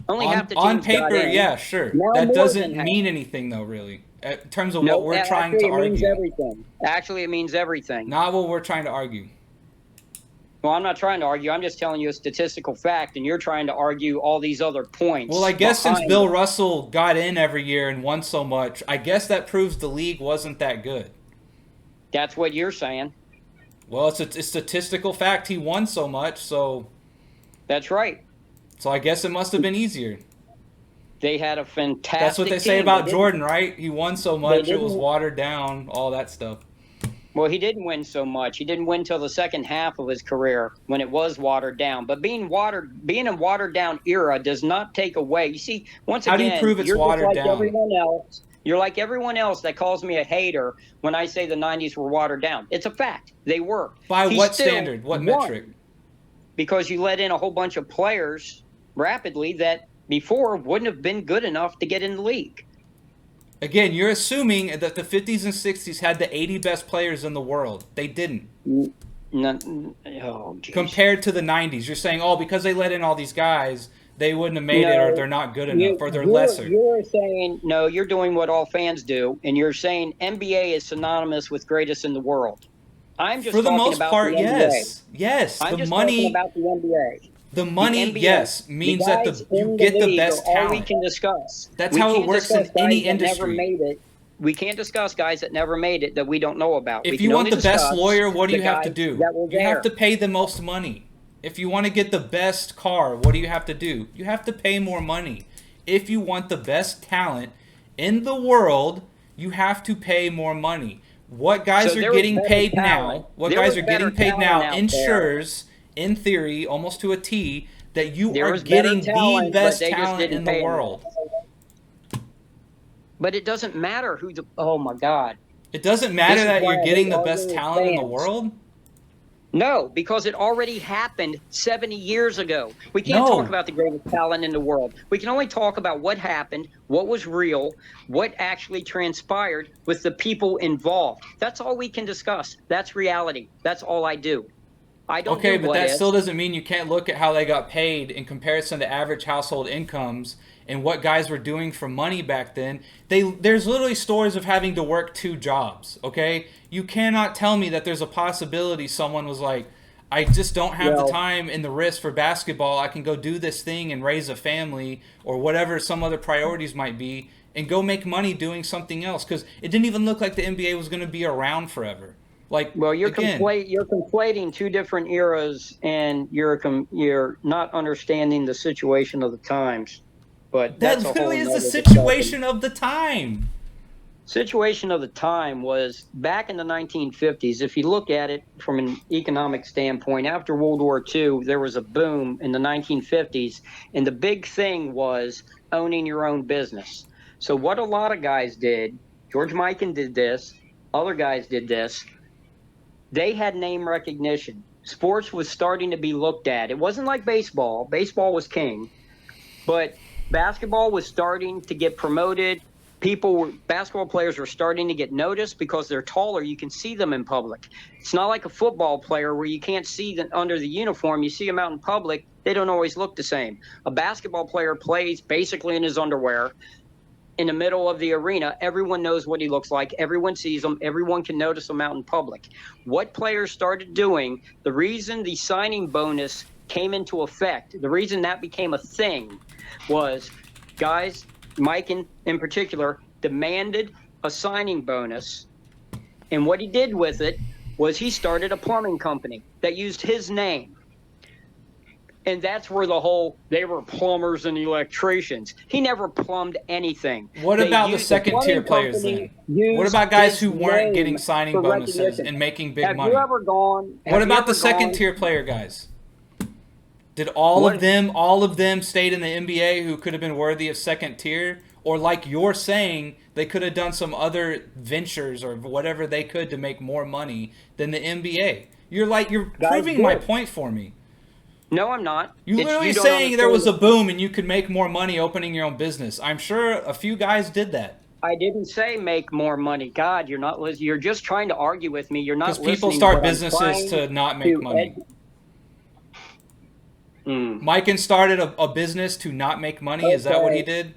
[SPEAKER 3] Only half the
[SPEAKER 2] On
[SPEAKER 3] teams got
[SPEAKER 2] paper,
[SPEAKER 3] in.
[SPEAKER 2] yeah, sure.
[SPEAKER 3] Now
[SPEAKER 2] That
[SPEAKER 3] more
[SPEAKER 2] doesn't
[SPEAKER 3] than half.
[SPEAKER 2] mean anything, though, really, in terms of
[SPEAKER 3] No,
[SPEAKER 2] what we're trying to
[SPEAKER 3] actually, it means
[SPEAKER 2] argue.
[SPEAKER 3] everything. Actually, it means everything.
[SPEAKER 2] Not what we're trying to argue.
[SPEAKER 3] Well, I'm not trying to argue. I'm just telling you a statistical fact, and you're trying to argue all these other points.
[SPEAKER 2] Well, I guess since
[SPEAKER 3] behind
[SPEAKER 2] Bill
[SPEAKER 3] it.
[SPEAKER 2] Russell got in every year and won so much, I guess that proves the league wasn't that good.
[SPEAKER 3] That's what you're saying.
[SPEAKER 2] Well, it's a statistical fact. He won so much, so
[SPEAKER 3] That's right.
[SPEAKER 2] I guess it must have been easier.
[SPEAKER 3] They had a fantastic
[SPEAKER 2] That's what they say
[SPEAKER 3] team.
[SPEAKER 2] about Jordan, right? He won so much, it was
[SPEAKER 3] didn't-
[SPEAKER 2] watered down, all that stuff.
[SPEAKER 3] Well, he didn't win so much. He didn't win till the second half of his career when it was watered down. But being a watered down era does not take away. You see, once
[SPEAKER 2] How
[SPEAKER 3] again,
[SPEAKER 2] do you prove it's
[SPEAKER 3] you're
[SPEAKER 2] watered
[SPEAKER 3] just like
[SPEAKER 2] down?
[SPEAKER 3] everyone else. You're like everyone else that calls me a hater when I say the 90s were watered down. It's a fact. They were.
[SPEAKER 2] By
[SPEAKER 3] He
[SPEAKER 2] what
[SPEAKER 3] still
[SPEAKER 2] standard? What
[SPEAKER 3] won
[SPEAKER 2] metric?
[SPEAKER 3] Because you let in a whole bunch of players rapidly that before wouldn't have been good enough to get in the league.
[SPEAKER 2] Again, you're assuming that the 50s and 60s had the 80 best players in the world. They didn't.
[SPEAKER 3] Oh, geez.
[SPEAKER 2] Compared to the 90s, you're saying, oh, because they let in all these guys, they wouldn't have made it, or they're not good enough, or they're lesser.
[SPEAKER 3] You're saying, no, you're doing what all fans do, and you're saying NBA is synonymous with greatest in the world. I'm just
[SPEAKER 2] For the
[SPEAKER 3] talking
[SPEAKER 2] most
[SPEAKER 3] about
[SPEAKER 2] part,
[SPEAKER 3] the NBA.
[SPEAKER 2] yes. Yes,
[SPEAKER 3] I'm
[SPEAKER 2] the
[SPEAKER 3] just
[SPEAKER 2] money,
[SPEAKER 3] talking about the NBA.
[SPEAKER 2] the money,
[SPEAKER 3] NBA,
[SPEAKER 2] yes, means that
[SPEAKER 3] guys
[SPEAKER 2] you
[SPEAKER 3] in
[SPEAKER 2] get the
[SPEAKER 3] league
[SPEAKER 2] best
[SPEAKER 3] are all we
[SPEAKER 2] talent.
[SPEAKER 3] can discuss.
[SPEAKER 2] That's
[SPEAKER 3] We
[SPEAKER 2] how it
[SPEAKER 3] can't
[SPEAKER 2] works in
[SPEAKER 3] discuss guys
[SPEAKER 2] any
[SPEAKER 3] that never
[SPEAKER 2] industry.
[SPEAKER 3] made it. We can't discuss guys that never made it that we don't know about. We
[SPEAKER 2] If
[SPEAKER 3] can
[SPEAKER 2] you want
[SPEAKER 3] only
[SPEAKER 2] the best
[SPEAKER 3] discuss
[SPEAKER 2] lawyer, what do
[SPEAKER 3] the
[SPEAKER 2] you have to
[SPEAKER 3] guys
[SPEAKER 2] do?
[SPEAKER 3] that were
[SPEAKER 2] You have to
[SPEAKER 3] there.
[SPEAKER 2] pay the most money. If you want to get the best car, what do you have to do? You have to pay more money. If you want the best talent in the world, you have to pay more money. What guys
[SPEAKER 3] So
[SPEAKER 2] are
[SPEAKER 3] there was
[SPEAKER 2] getting
[SPEAKER 3] better
[SPEAKER 2] paid
[SPEAKER 3] talent.
[SPEAKER 2] now, what
[SPEAKER 3] There
[SPEAKER 2] guys
[SPEAKER 3] was
[SPEAKER 2] are getting
[SPEAKER 3] better
[SPEAKER 2] paid now
[SPEAKER 3] talent out
[SPEAKER 2] ensures, in theory, almost to a T, that you
[SPEAKER 3] There
[SPEAKER 2] are
[SPEAKER 3] was better
[SPEAKER 2] getting the
[SPEAKER 3] talent, but
[SPEAKER 2] best
[SPEAKER 3] they just
[SPEAKER 2] talent
[SPEAKER 3] didn't
[SPEAKER 2] in the
[SPEAKER 3] pay enough.
[SPEAKER 2] world.
[SPEAKER 3] But it doesn't matter who the. Oh my God.
[SPEAKER 2] It doesn't matter
[SPEAKER 3] This is
[SPEAKER 2] that
[SPEAKER 3] why
[SPEAKER 2] you're
[SPEAKER 3] I
[SPEAKER 2] getting
[SPEAKER 3] hate
[SPEAKER 2] the
[SPEAKER 3] arguing
[SPEAKER 2] best
[SPEAKER 3] with
[SPEAKER 2] talent in the
[SPEAKER 3] fans.
[SPEAKER 2] world.
[SPEAKER 3] No, because it already happened 70 years ago. We can't
[SPEAKER 2] No.
[SPEAKER 3] talk about the greatest talent in the world. We can only talk about what happened, what was real, what actually transpired with the people involved. That's all we can discuss. That's reality. That's all I do. I don't
[SPEAKER 2] Okay,
[SPEAKER 3] do
[SPEAKER 2] but
[SPEAKER 3] what
[SPEAKER 2] that
[SPEAKER 3] ifs.
[SPEAKER 2] still doesn't mean you can't look at how they got paid in comparison to average household incomes and what guys were doing for money back then. There's literally stories of having to work 2 jobs, okay? You cannot tell me that there's a possibility someone was like, I just don't have the
[SPEAKER 3] Well-
[SPEAKER 2] time and the wrist for basketball. I can go do this thing and raise a family or whatever some other priorities might be and go make money doing something else, because it didn't even look like the NBA was going to be around forever. Like,
[SPEAKER 3] Well, you're
[SPEAKER 2] again,
[SPEAKER 3] you're conflating 2 different eras, and you're not understanding the situation of the times. But
[SPEAKER 2] that
[SPEAKER 3] that's a whole
[SPEAKER 2] literally is the
[SPEAKER 3] nother
[SPEAKER 2] situation of the time.
[SPEAKER 3] Situation of the time was back in the 1950s. If you look at it from an economic standpoint, after World War II, there was a boom in the 1950s, and the big thing was owning your own business. So what a lot of guys did, George Mikan did this, other guys did this, they had name recognition. Sports was starting to be looked at. It wasn't like baseball. Baseball was king. But basketball was starting to get promoted. Basketball players were starting to get noticed because they're taller. You can see them in public. It's not like a football player where you can't see them under the uniform. You see them out in public. They don't always look the same. A basketball player plays basically in his underwear in the middle of the arena. Everyone knows what he looks like. Everyone sees him. Everyone can notice him out in public. What players started doing, the reason the signing bonus came into effect, the reason that became a thing was guys, Mike in particular, demanded a signing bonus. And what he did with it was he started a plumbing company that used his name. And that's where they were plumbers and electricians. He never plumbed anything.
[SPEAKER 2] What
[SPEAKER 3] They
[SPEAKER 2] about the
[SPEAKER 3] used
[SPEAKER 2] second tier
[SPEAKER 3] plumbing
[SPEAKER 2] players
[SPEAKER 3] company
[SPEAKER 2] then?
[SPEAKER 3] used
[SPEAKER 2] What about guys
[SPEAKER 3] his
[SPEAKER 2] who weren't
[SPEAKER 3] name
[SPEAKER 2] getting signing
[SPEAKER 3] for
[SPEAKER 2] bonuses
[SPEAKER 3] recognition.
[SPEAKER 2] and making big
[SPEAKER 3] Have
[SPEAKER 2] money?
[SPEAKER 3] you ever gone?
[SPEAKER 2] What
[SPEAKER 3] have you
[SPEAKER 2] about the
[SPEAKER 3] ever
[SPEAKER 2] second
[SPEAKER 3] gone-
[SPEAKER 2] tier player guys? Did all of them stayed in the NBA who could have been worthy of second tier? Or like you're saying, they could have done some other ventures or whatever they could to make more money than the NBA. You're
[SPEAKER 3] Guys
[SPEAKER 2] proving my
[SPEAKER 3] did.
[SPEAKER 2] point for me.
[SPEAKER 3] No, I'm not.
[SPEAKER 2] You're
[SPEAKER 3] It's-
[SPEAKER 2] literally
[SPEAKER 3] you don't
[SPEAKER 2] saying there was a
[SPEAKER 3] understand.
[SPEAKER 2] boom and you could make more money opening your own business. I'm sure a few guys did that.
[SPEAKER 3] I didn't say make more money. God, you're not listening. You're just trying to argue with me. You're not
[SPEAKER 2] Because
[SPEAKER 3] listening.
[SPEAKER 2] people
[SPEAKER 3] to
[SPEAKER 2] start
[SPEAKER 3] what I'm
[SPEAKER 2] businesses
[SPEAKER 3] trying
[SPEAKER 2] to not make money. Mikan started a business to not make money. Is that what he did?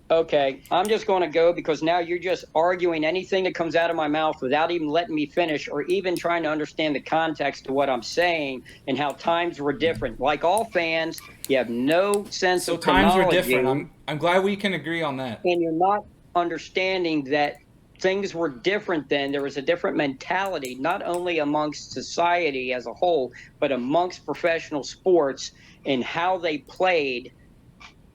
[SPEAKER 3] Okay, I'm just going to go because now you're just arguing anything that comes out of my mouth without even letting me finish or even trying to understand the context to what I'm saying and how times were different. Like all fans, you have no sense
[SPEAKER 2] So
[SPEAKER 3] of
[SPEAKER 2] times were
[SPEAKER 3] chronology,
[SPEAKER 2] different. I'm glad we can agree on that.
[SPEAKER 3] and you're not understanding that things were different then. There was a different mentality, not only amongst society as a whole, but amongst professional sports and how they played.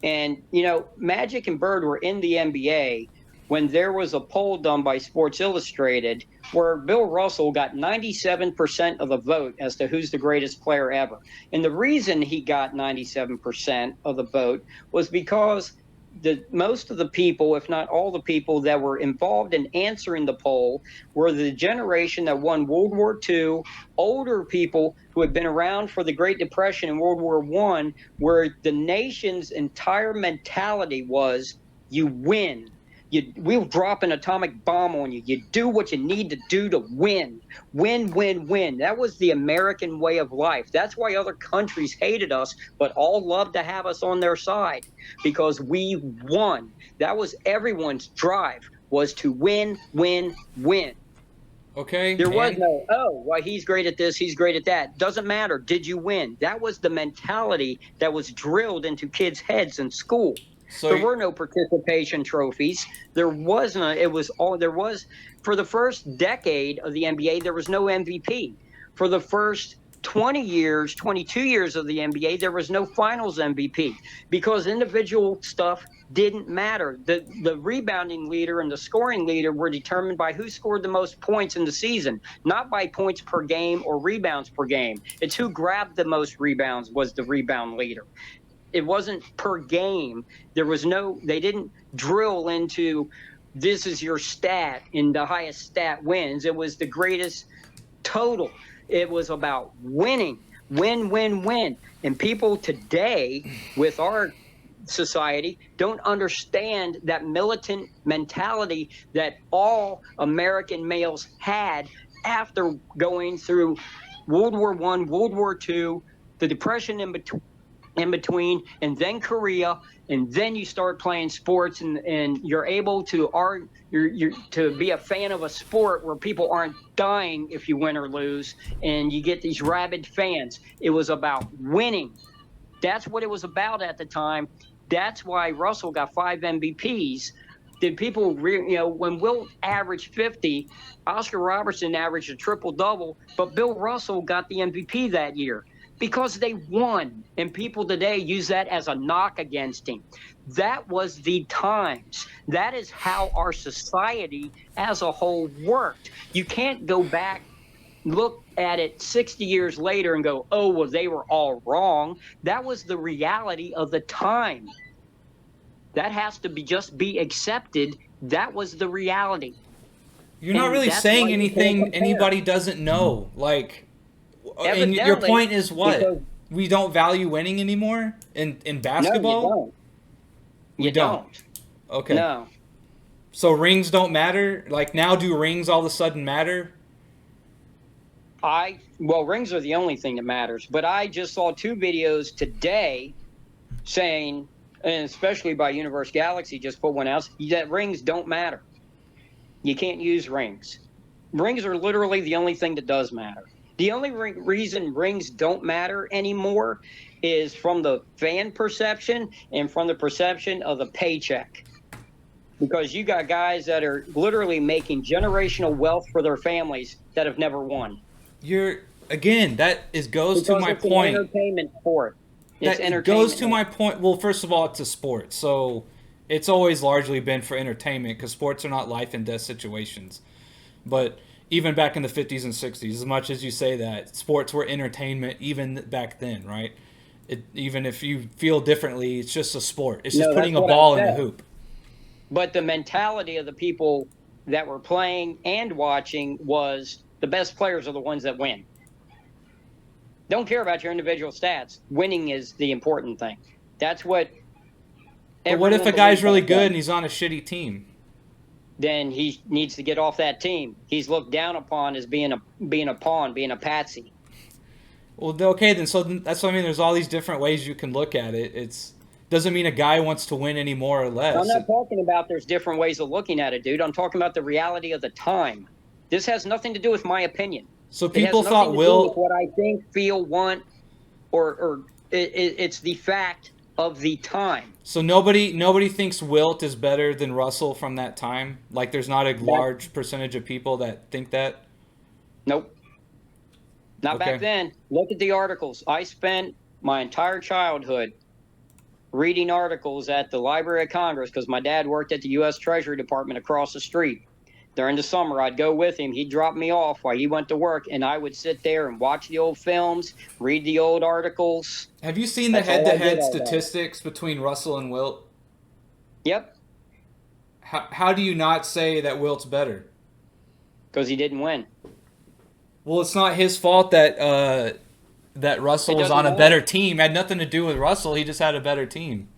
[SPEAKER 3] And, you know, Magic and Bird were in the NBA when there was a poll done by Sports Illustrated where Bill Russell got 97% of the vote as to who's the greatest player ever. And the reason he got 97% of the vote was because most of the people, if not all the people that were involved in answering the poll, were the generation that won World War II, older people who had been around for the Great Depression and World War I, where the nation's entire mentality was you win. We'll drop an atomic bomb on you. You do what you need to do to win. Win, win, win. That was the American way of life. That's why other countries hated us, but all loved to have us on their side because we won. That was everyone's drive, was to win, win, win.
[SPEAKER 2] Okay.
[SPEAKER 3] There was no, oh, well, he's great at this, he's great at that. Doesn't matter. Did you win? That was the mentality that was drilled into kids' heads in school. So there were no participation trophies. There wasn't. It was all there was for the first decade of the NBA. There was no MVP. For the first 20 years, 22 years of the NBA, there was no Finals MVP because individual stuff didn't matter. The rebounding leader and the scoring leader were determined by who scored the most points in the season, not by points per game or rebounds per game. It's who grabbed the most rebounds was the rebound leader. It wasn't per game. There was no, they didn't drill into this is your stat and the highest stat wins. It was the greatest total. It was about winning, win, win, win. And people today with our society don't understand that militant mentality that all American males had after going through World War I, World War II, the Depression in between, and then Korea, and then you start playing sports, and you're able to to be a fan of a sport where people aren't dying if you win or lose, and you get these rabid fans. It was about winning. That's what it was about at the time. That's why Russell got 5 MVPs. Did people, when Will averaged 50, Oscar Robertson averaged a triple-double, but Bill Russell got the MVP that year. Because they won, and people today use that as a knock against him. That was the times. That is how our society as a whole worked. You can't go back, look at it 60 years later and go, oh, well, they were all wrong. That was the reality of the time. That has to just be accepted. That was the reality.
[SPEAKER 2] You're not really saying anything anybody doesn't know. Like, and your point is what? We don't value winning anymore in basketball?
[SPEAKER 3] No, you don't.
[SPEAKER 2] Okay.
[SPEAKER 3] No.
[SPEAKER 2] So rings don't matter? Like now do rings all of a sudden matter?
[SPEAKER 3] Well, rings are the only thing that matters. But I just saw 2 videos today saying, and especially by Universe Galaxy just put one out, that rings don't matter. You can't use rings. Rings are literally the only thing that does matter. The only reason rings don't matter anymore is from the fan perception and from the perception of the paycheck. Because you got guys that are literally making generational wealth for their families that have never won.
[SPEAKER 2] Goes to my point.
[SPEAKER 3] It's an entertainment sport.
[SPEAKER 2] It goes to my point. Well, first of all, it's a sport. So it's always largely been for entertainment because sports are not life and death situations. But even back in the 50s and 60s, as much as you say that, sports were entertainment even back then, right? Even if you feel differently, it's just a sport. It's just putting a ball in the hoop.
[SPEAKER 3] But the mentality of the people that were playing and watching was the best players are the ones that win. Don't care about your individual stats. Winning is the important thing. That's what.
[SPEAKER 2] But what if a guy's really good and he's on a shitty team?
[SPEAKER 3] Then he needs to get off that team. He's looked down upon as being a pawn, being a patsy.
[SPEAKER 2] Well, okay, then that's what I mean. There's all these different ways you can look at it. It's doesn't mean a guy wants to win any more or less.
[SPEAKER 3] I'm not talking about there's different ways of looking at it, dude. I'm talking about the reality of the time. This has nothing to do with my opinion.
[SPEAKER 2] So people thought
[SPEAKER 3] to do
[SPEAKER 2] Wilt.
[SPEAKER 3] with what I think, feel, want, or it's the fact of the time.
[SPEAKER 2] So nobody thinks Wilt is better than Russell from that time. Like there's not a large percentage of people that think that.
[SPEAKER 3] Nope. Not back then. Look at the articles. I spent my entire childhood reading articles at the Library of Congress because my dad worked at the U.S. Treasury Department across the street. During the summer, I'd go with him. He'd drop me off while he went to work, and I would sit there and watch the old films, read the old articles.
[SPEAKER 2] Have you seen the head-to-head statistics between Russell and Wilt?
[SPEAKER 3] Yep.
[SPEAKER 2] How do you not say that Wilt's better?
[SPEAKER 3] Because he didn't win.
[SPEAKER 2] Well, it's not his fault that Russell was on a better team. It had nothing to do with Russell. He just had a better team.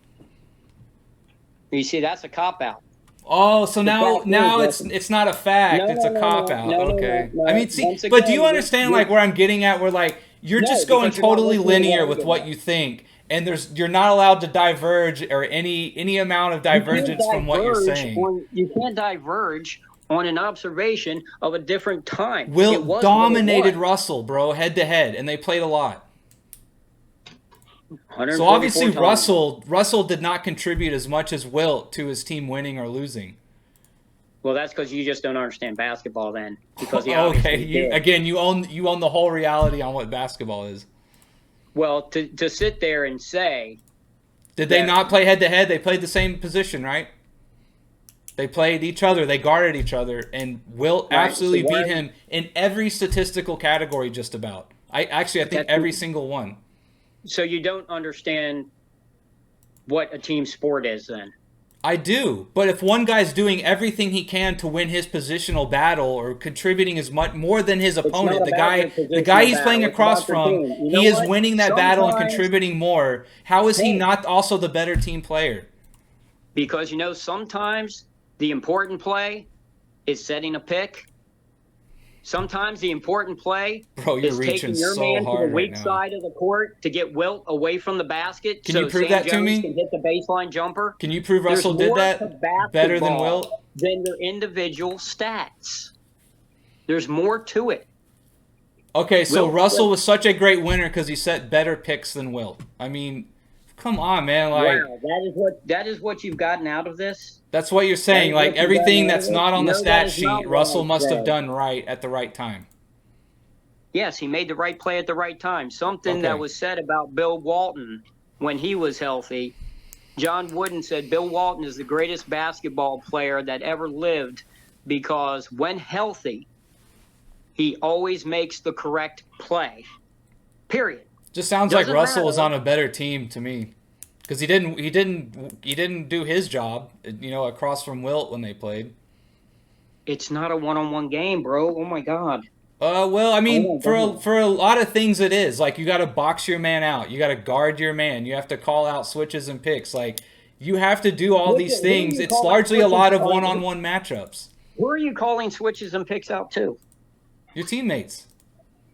[SPEAKER 3] You see, that's a cop-out.
[SPEAKER 2] Oh, so now it's not a fact. It's a cop-out. Okay. I mean, see, but do you understand like where I'm getting at? Where like you're just going totally linear with what you think, and you're not allowed to diverge or any amount of divergence from what you're saying.
[SPEAKER 3] You can't diverge on an observation of a different time.
[SPEAKER 2] Wilt dominated Russell, bro, head to head, and they played a lot. So obviously Russell did not contribute as much as Wilt to his team winning or losing.
[SPEAKER 3] Well, that's because you just don't understand basketball then. Because
[SPEAKER 2] okay, you own the whole reality on what basketball is.
[SPEAKER 3] Well, to sit there and say,
[SPEAKER 2] did they not play head to head? They played the same position, right? They played each other. They guarded each other, and Wilt absolutely beat him in every statistical category, just about. I think every single one.
[SPEAKER 3] So you don't understand what a team sport is then?
[SPEAKER 2] I do, but if one guy's doing everything he can to win his positional battle or contributing as much more than his opponent, the guy he's playing across from, he is winning that battle and contributing more. How is he not also the better team player?
[SPEAKER 3] Because sometimes the important play is setting a pick. Sometimes the important play is taking your man to the weak side of the court to get Wilt away from the basket.
[SPEAKER 2] Can you prove that to me?
[SPEAKER 3] Can hit the baseline jumper.
[SPEAKER 2] Can you prove Russell did that better than Wilt?
[SPEAKER 3] Than your individual stats. There's more to it.
[SPEAKER 2] Okay, so Russell was such a great winner because he set better picks than Wilt. I mean, come on, man! Like,
[SPEAKER 3] wow, that is what you've gotten out of this.
[SPEAKER 2] That's what you're saying. Like everything that's not on the stat sheet, Russell must have done right at the right time.
[SPEAKER 3] Yes, he made the right play at the right time. Something that was said about Bill Walton when he was healthy. John Wooden said Bill Walton is the greatest basketball player that ever lived because when healthy, he always makes the correct play. Period.
[SPEAKER 2] Just sounds like Russell was on a better team to me. Because he didn't do his job, across from Wilt when they played.
[SPEAKER 3] It's not a one-on-one game, bro. Oh my God.
[SPEAKER 2] Well, I mean, for a lot of things it is. Like you got to box your man out, you got to guard your man, you have to call out switches and picks. Like you have to do all these things. It's largely a lot of one-on-one matchups.
[SPEAKER 3] Who are you calling switches and picks out to?
[SPEAKER 2] Your teammates.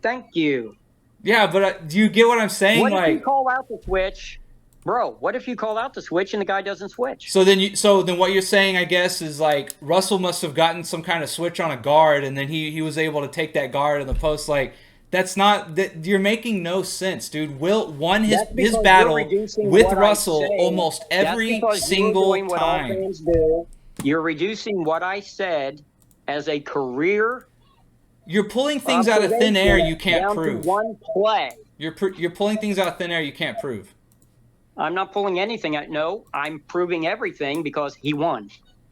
[SPEAKER 3] Thank you.
[SPEAKER 2] Yeah, but do you get what I'm saying?
[SPEAKER 3] What if you call out the switch? Bro, what if you call out the switch and the guy doesn't switch?
[SPEAKER 2] So then what you're saying, I guess, is like Russell must have gotten some kind of switch on a guard, and then he was able to take that guard in the post. Like you're making no sense, dude. Wilt won his battle with Russell almost every single time.
[SPEAKER 3] You're reducing what I said as a career.
[SPEAKER 2] You're pulling things out of thin air you can't prove.
[SPEAKER 3] One play.
[SPEAKER 2] You're pulling things out of thin air you can't prove.
[SPEAKER 3] I'm not pulling anything out. No, I'm proving everything because he won.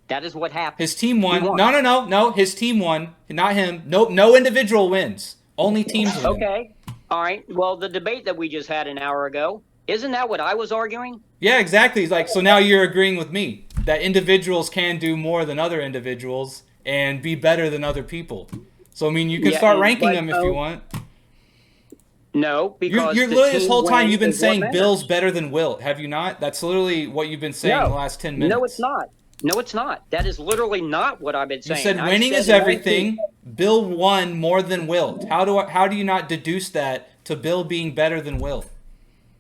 [SPEAKER 3] That is what happened.
[SPEAKER 2] His team won. No. His team won, not him. No individual wins. Only teams win.
[SPEAKER 3] Okay. All right. Well, the debate that we just had an hour ago, isn't that what I was arguing?
[SPEAKER 2] Yeah, exactly. Like, so now you're agreeing with me that individuals can do more than other individuals and be better than other people. So, I mean, you can start ranking them if you want.
[SPEAKER 3] No, because
[SPEAKER 2] you're literally this whole time you've been saying Bill's better than Wilt, have you not? That's literally what you've been saying the last 10 minutes.
[SPEAKER 3] No, it's not. No, it's not. That is literally not what I've been saying.
[SPEAKER 2] You said winning is everything. Bill won more than Wilt. How do you not deduce that to Bill being better than Will?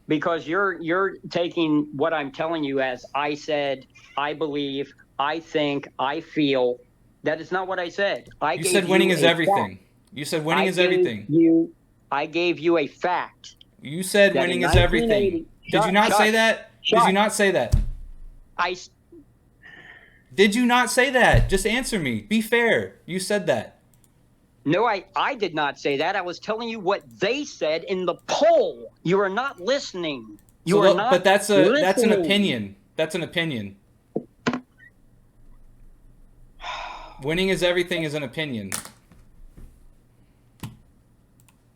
[SPEAKER 3] Because you're taking what I'm telling you as I said, I believe, I think, I feel. That is not what I said.
[SPEAKER 2] You said winning is everything. You said winning is everything.
[SPEAKER 3] I gave you a fact.
[SPEAKER 2] You said winning is everything. Did you not say that? Did you not say that? Did you not say that? Just answer me. Be fair. You said that.
[SPEAKER 3] No, I did not say that. I was telling you what they said in the poll. You are not listening.
[SPEAKER 2] But that's an opinion. That's an opinion. Winning is everything is an opinion.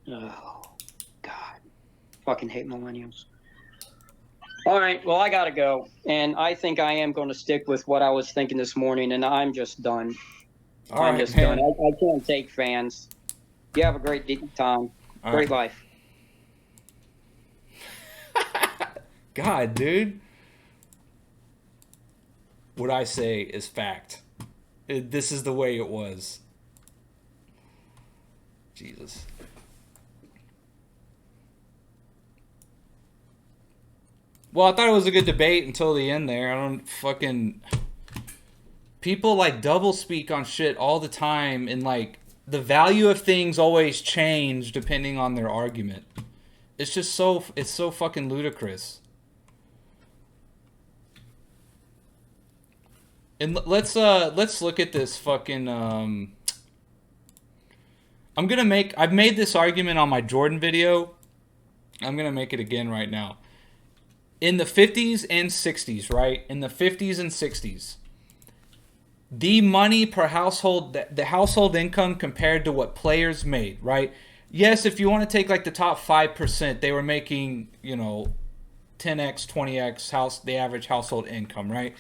[SPEAKER 3] Oh, God. Fucking hate millennials. All right, well, I got to go. And I think I am going to stick with what I was thinking this morning, and I'm just done. I'm just done. I can't take fans. You have a great time. Great life.
[SPEAKER 2] God, dude. What I say is fact. This is the way it was. Jesus. Well, I thought it was a good debate until the end there. I don't fucking... People like double speak on shit all the time, and like the value of things always change depending on their argument. It's just so fucking ludicrous. And let's look at this fucking I've made this argument on my Jordan video. I'm going to make it again right now. In the 50s and 60s, right? In the 50s and 60s, the money per household, the household income compared to what players made, right? Yes, if you want to take like the top 5%, they were making, 10x, 20x the average household income, right?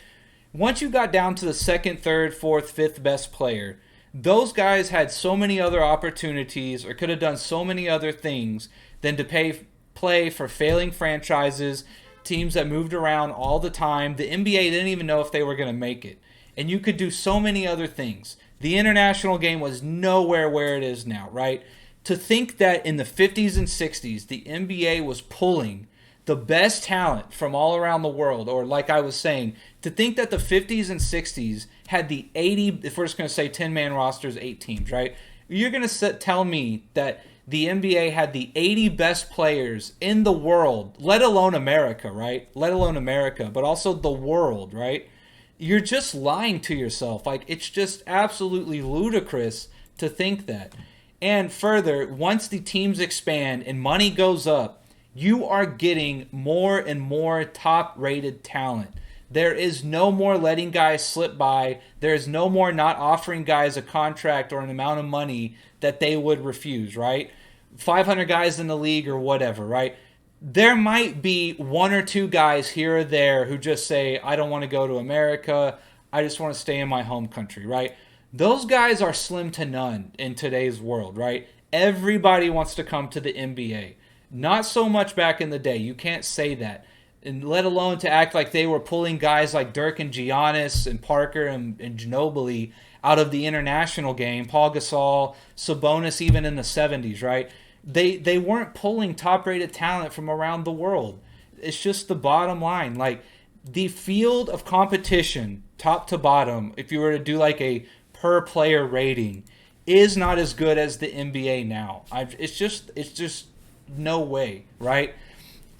[SPEAKER 2] Once you got down to the second, third, fourth, fifth best player, those guys had so many other opportunities or could have done so many other things than to play for failing franchises, teams that moved around all the time. The NBA didn't even know if they were going to make it. And you could do so many other things. The international game was nowhere where it is now, right? To think that in the 50s and 60s, the NBA was pulling the best talent from all around the world, or like I was saying, to think that the 50s and 60s had the 80, if we're just going to say 10-man rosters, 8 teams, right? You're going to tell me that the NBA had the 80 best players in the world, let alone America, right? Let alone America, but also the world, right? You're just lying to yourself. Like, it's just absolutely ludicrous to think that. And further, once the teams expand and money goes up, you are getting more and more top-rated talent. There is no more letting guys slip by. There is no more not offering guys a contract or an amount of money that they would refuse, right? 500 guys in the league or whatever, right? There might be 1 or 2 guys here or there who just say, I don't want to go to America. I just want to stay in my home country, right? Those guys are slim to none in today's world, right? Everybody wants to come to the NBA. Not so much back in the day. You can't say that. And let alone to act like they were pulling guys like Dirk and Giannis and Parker and Ginobili out of the international game. Paul Gasol, Sabonis even in the 70s, right? They weren't pulling top-rated talent from around the world. It's just the bottom line. Like, the field of competition, top to bottom, if you were to do like a per-player rating, is not as good as the NBA now. It's just no way, right?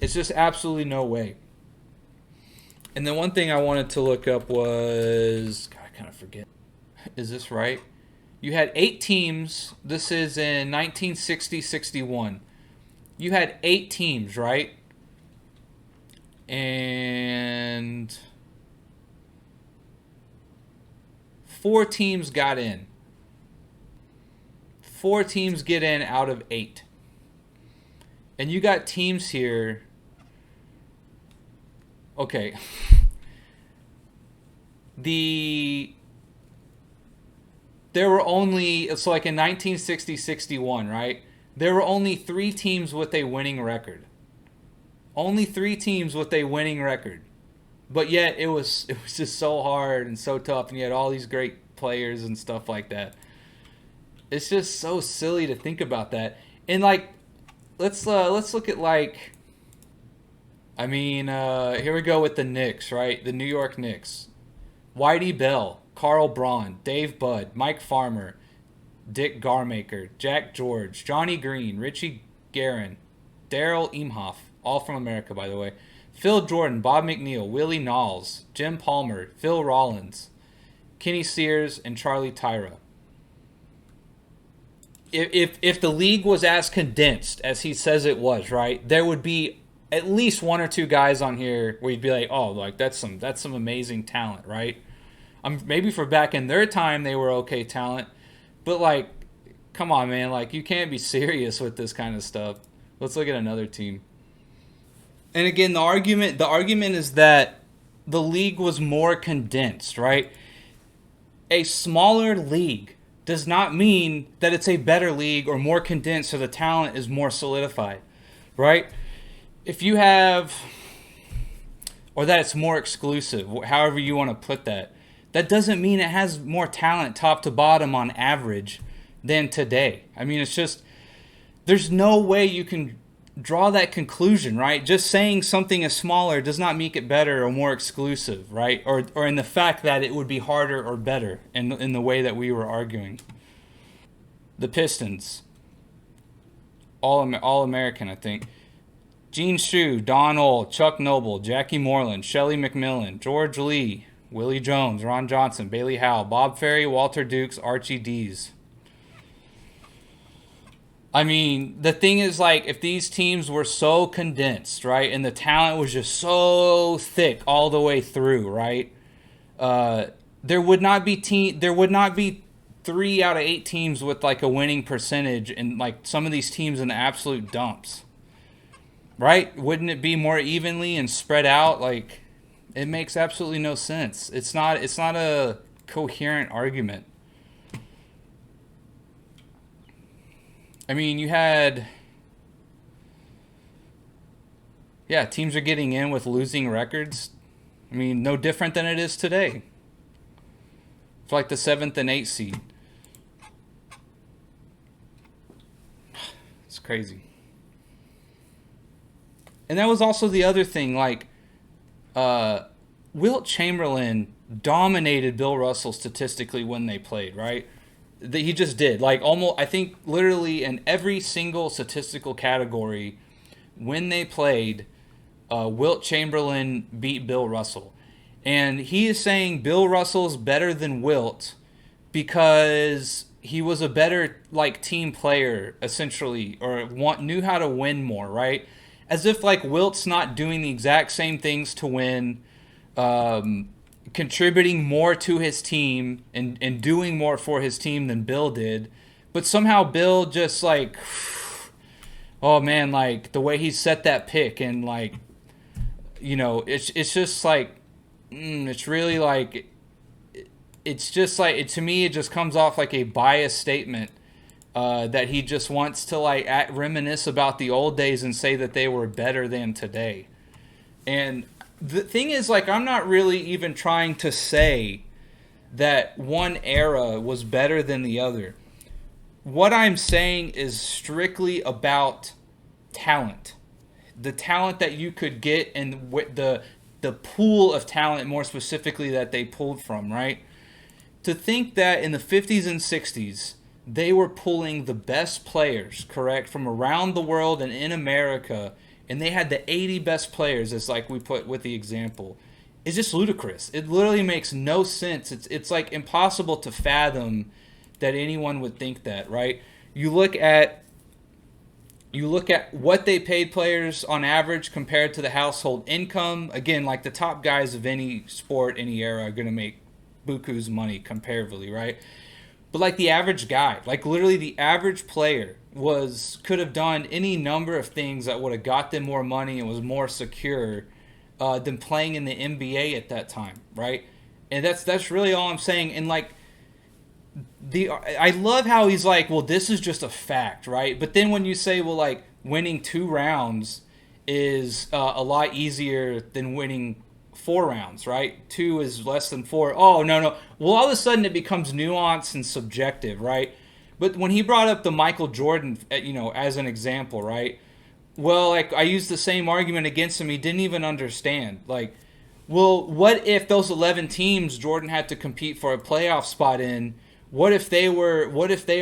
[SPEAKER 2] It's just absolutely no way. And then one thing I wanted to look up was... God, I kind of forget. Is this right? You had 8 teams. This is in 1960-61. You had 8 teams, right? And 4 teams got in. 4 teams get in out of 8. And you got teams here. Okay. There were only, it's like in 1960-61, right? There were only 3 teams with a winning record. Only 3 teams with a winning record. But yet it was just so hard and so tough, and you had all these great players and stuff like that. It's just so silly to think about that. And like let's look at like, I mean, here we go with the Knicks, right? The New York Knicks. Whitey Bell, Carl Braun, Dave Budd, Mike Farmer, Dick Garmaker, Jack George, Johnny Green, Richie Guerin, Daryl Imhoff, all from America, by the way. Phil Jordan, Bob McNeil, Willie Knowles, Jim Palmer, Phil Rollins, Kenny Sears, and Charlie Tyra. If the league was as condensed as he says it was, right, there would be at least one or two guys on here where you'd be like, oh, like that's some amazing talent, right? Maybe for back in their time they were okay talent, but like, come on, man, like you can't be serious with this kind of stuff. Let's look at another team. And again, the argument is that the league was more condensed, right? A smaller league does not mean that it's a better league or more condensed so the talent is more solidified, right? If you have, or that it's more exclusive, however you want to put that, that doesn't mean it has more talent top to bottom on average than today. I mean, it's just, there's no way you can draw that conclusion, right? Just saying something is smaller does not make it better or more exclusive, right? Or in the fact that it would be harder or better in the way that we were arguing. The Pistons, all American, I think. Gene Shue, Don Ohl, Chuck Noble, Jackie Moreland, Shelly McMillan, George Lee, Willie Jones, Ron Johnson, Bailey Howell, Bob Ferry, Walter Dukes, Archie Dees. I mean, the thing is, like, if these teams were so condensed, right, and the talent was just so thick all the way through, right, there would not be 3 out of 8 teams with like a winning percentage, and like some of these teams in the absolute dumps, right? Wouldn't it be more evenly and spread out? Like, it makes absolutely no sense. It's not a coherent argument. I mean, you had, teams are getting in with losing records. I mean, no different than it is today. For like the 7th and 8th seed. It's crazy. And that was also the other thing, like, Wilt Chamberlain dominated Bill Russell statistically when they played, right? He just did. Like, almost, I think, literally in every single statistical category, when they played, Wilt Chamberlain beat Bill Russell. And he is saying Bill Russell's better than Wilt because he was a better, like, team player, essentially, or knew how to win more, right? As if, like, Wilt's not doing the exact same things to win, contributing more to his team and doing more for his team than Bill did. But somehow Bill just, like, oh, man, like, the way he set that pick and, like, you know, it's just, like, it's really, like, it's just, like, to me, it just comes off like a biased statement that he just wants to, like, reminisce about the old days and say that they were better than today. And the thing is, like, I'm not really even trying to say that one era was better than the other. What I'm saying is strictly about talent. The talent that you could get and the pool of talent, more specifically, that they pulled from, right? To think that in the 50s and 60s, they were pulling the best players, correct, from around the world and in America, and they had the 80 best players, as like we put with the example, is just ludicrous. It literally makes no sense. It's like impossible to fathom that anyone would think that, right? You look at what they paid players on average compared to the household income. Again, like the top guys of any sport, any era, are going to make buku's money comparatively, right? But like the average guy, like literally the average player could have done any number of things that would have got them more money and was more secure than playing in the NBA at that time, right? And that's really all I'm saying. And like I love how he's like, well, this is just a fact, right? But then when you say, well, like winning 2 rounds is a lot easier than winning 4 rounds, right? 2 is less than 4. Oh, no. Well, all of a sudden it becomes nuanced and subjective, right? But when he brought up the Michael Jordan, as an example, right? well, like, I used the same argument against him. He didn't even understand. Like, well, what if those 11 teams Jordan had to compete for a playoff spot in, what if they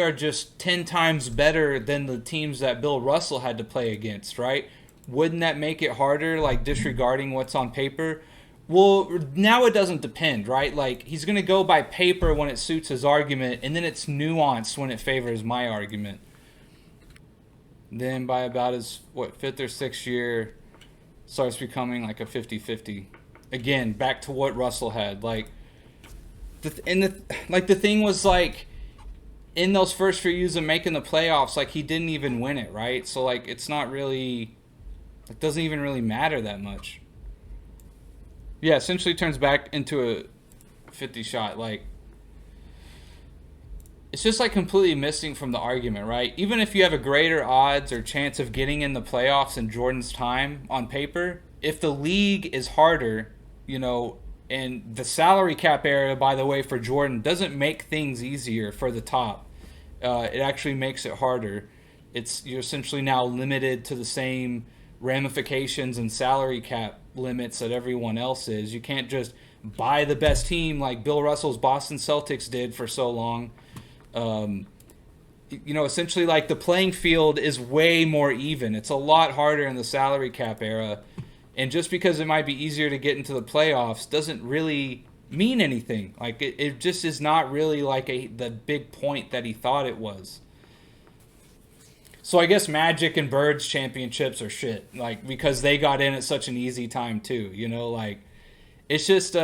[SPEAKER 2] are just 10 times better than the teams that Bill Russell had to play against, right? Wouldn't that make it harder, like, disregarding what's on paper? Well, now it doesn't depend, right? Like, he's going to go by paper when it suits his argument, and then it's nuanced when it favors my argument. Then by about his, fifth or sixth year, starts becoming like a 50-50. Again, back to what Russell had. Like, the thing was, like, in those first few years of making the playoffs, like, he didn't even win it, right? So, like, it's not really, it doesn't even really matter that much. Yeah, essentially turns back into a 50 shot. Like, it's just, like, completely missing from the argument, right? Even if you have a greater odds or chance of getting in the playoffs in Jordan's time on paper, if the league is harder, you know, and the salary cap era, by the way, for Jordan doesn't make things easier for the top. It actually makes it harder. You're essentially now limited to the same ramifications and salary cap limits that everyone else is. You can't just buy the best team like Bill Russell's Boston Celtics did for so long. You know, essentially, like, the playing field is way more even. It's a lot harder in the salary cap era. And just because it might be easier to get into the playoffs doesn't really mean anything. Like, it just is not really like the big point that he thought it was. So I guess Magic and Birds championships are shit, like, because they got in at such an easy time too. You know, like, it's just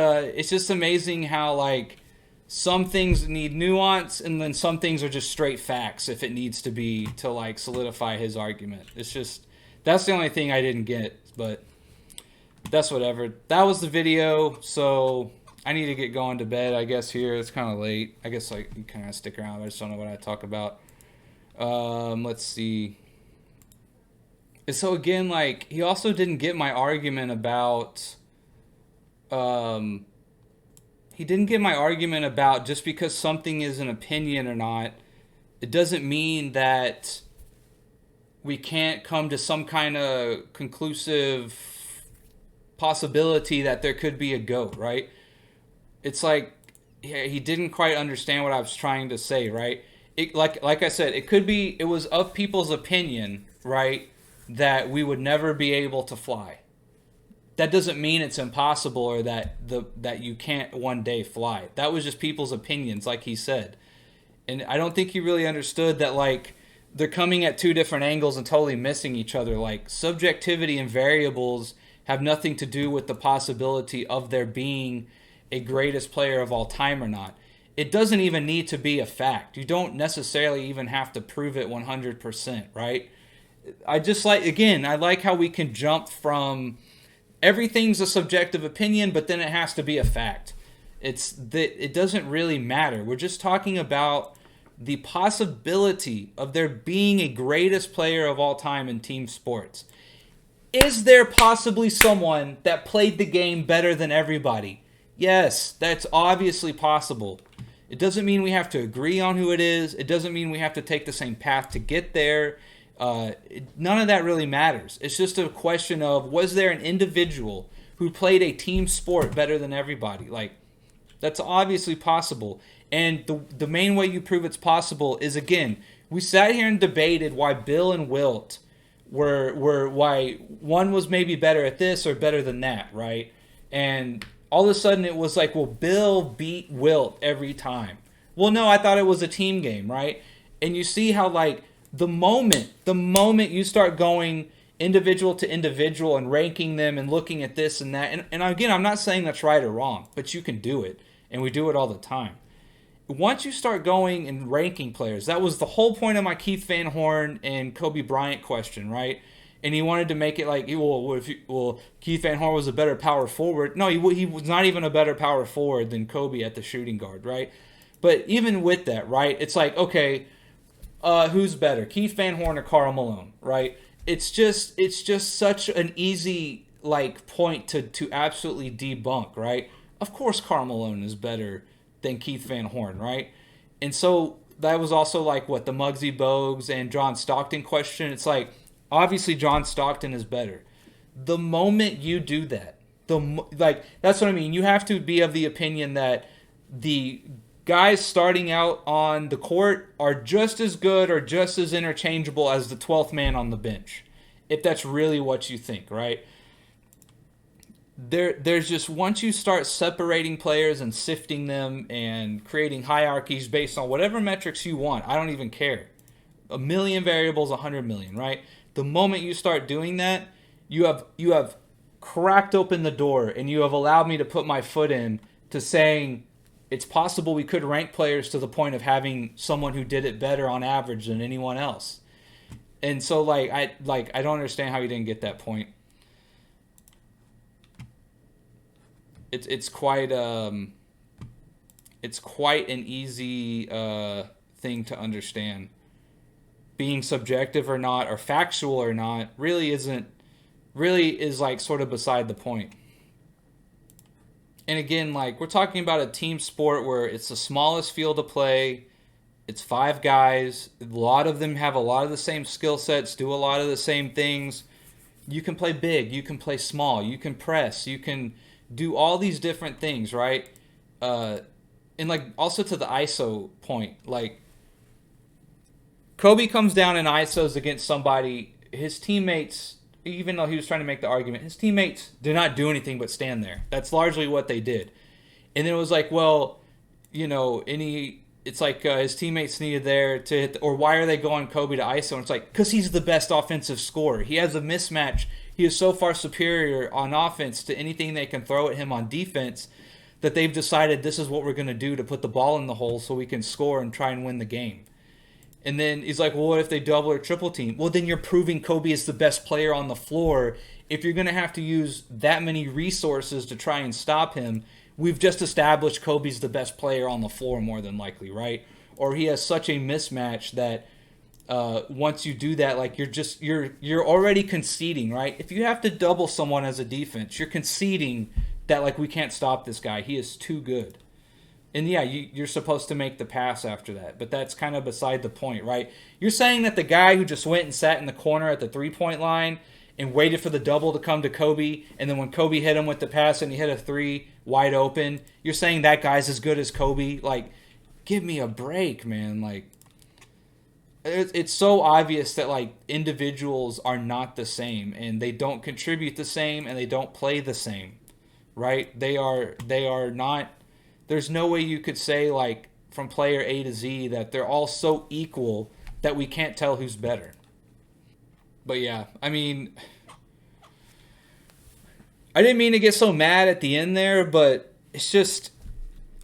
[SPEAKER 2] amazing how, like, some things need nuance and then some things are just straight facts if it needs to be to, like, solidify his argument. It's just, that's the only thing I didn't get, but that's whatever. That was the video, so I need to get going to bed, I guess. Here it's kind of late. I guess, like, you kind of stick around. I just don't know what I talk about. Let's see. So again, like, he also didn't get my argument about just because something is an opinion or not, it doesn't mean that we can't come to some kind of conclusive possibility that there could be a GOAT, right? It's like, yeah, he didn't quite understand what I was trying to say, right? Like I said, it was of people's opinion, right, that we would never be able to fly. That doesn't mean it's impossible or that you can't one day fly. That was just people's opinions, like he said. And I don't think he really understood that, like, they're coming at two different angles and totally missing each other. Like, subjectivity and variables have nothing to do with the possibility of there being a greatest player of all time or not. It doesn't even need to be a fact. You don't necessarily even have to prove it 100%, right? I like how we can jump from everything's a subjective opinion, but then it has to be a fact. It doesn't really matter. We're just talking about the possibility of there being a greatest player of all time in team sports. Is there possibly someone that played the game better than everybody? Yes, that's obviously possible. It doesn't mean we have to agree on who it is. It doesn't mean we have to take the same path to get there. None of that really matters. It's just a question of, was there an individual who played a team sport better than everybody? Like, that's obviously possible. And the main way you prove it's possible is, again, we sat here and debated why Bill and Wilt why one was maybe better at this or better than that, right? And all of a sudden it was like, well, Bill beat Wilt every time. Well, no, I thought it was a team game, right? And you see how, like, the moment you start going individual to individual and ranking them and looking at this and that, and again, I'm not saying that's right or wrong, but you can do it, and we do it all the time. Once you start going and ranking players, that was the whole point of my Keith Van Horn and Kobe Bryant question, right? And he wanted to make it like, Keith Van Horn was a better power forward. No, he was not even a better power forward than Kobe at the shooting guard, right? But even with that, right, it's like, okay, who's better, Keith Van Horn or Karl Malone, right? It's just such an easy, like, point to absolutely debunk, right? Of course Karl Malone is better than Keith Van Horn, right? And so that was also like what the Muggsy Bogues and John Stockton question. It's like, Obviously, John Stockton is better. The moment you do that, that's what I mean. You have to be of the opinion that the guys starting out on the court are just as good or just as interchangeable as the 12th man on the bench. If that's really what you think, right? There's just, once you start separating players and sifting them and creating hierarchies based on whatever metrics you want, I don't even care. A million variables, 100 million, right? The moment you start doing that, you have cracked open the door, and you have allowed me to put my foot in to saying it's possible we could rank players to the point of having someone who did it better on average than anyone else. And so I don't understand how you didn't get that point. It's quite an easy thing to understand. Being subjective or not, or factual or not, really is like sort of beside the point. And again, like, we're talking about a team sport where it's the smallest field to play. It's 5 guys. A lot of them have a lot of the same skill sets, do a lot of the same things. You can play big, you can play small, you can press, you can do all these different things, right? And like, also to the ISO point, like, Kobe comes down and ISOs against somebody. His teammates, even though he was trying to make the argument, his teammates did not do anything but stand there. That's largely what they did. And then it was like, well, it's like his teammates needed there to hit, or why are they going Kobe to ISO? And it's like, because he's the best offensive scorer. He has a mismatch. He is so far superior on offense to anything they can throw at him on defense that they've decided this is what we're going to do to put the ball in the hole so we can score and try and win the game. And then he's like, well, what if they double or triple team? Well, then you're proving Kobe is the best player on the floor. If you're going to have to use that many resources to try and stop him, we've just established Kobe's the best player on the floor more than likely, right? Or he has such a mismatch that once you do that, like, you're already conceding, right? If you have to double someone as a defense, you're conceding that, like, we can't stop this guy. He is too good. And yeah, you're supposed to make the pass after that, but that's kind of beside the point, right? You're saying that the guy who just went and sat in the corner at the 3-point line and waited for the double to come to Kobe, and then when Kobe hit him with the pass and he hit a 3 wide open, you're saying that guy's as good as Kobe? Like, give me a break, man. Like, it's so obvious that, like, individuals are not the same, and they don't contribute the same, and they don't play the same, right? They are not. There's no way you could say, like, from player A to Z that they're all so equal that we can't tell who's better. But yeah, I mean, I didn't mean to get so mad at the end there, but it's just,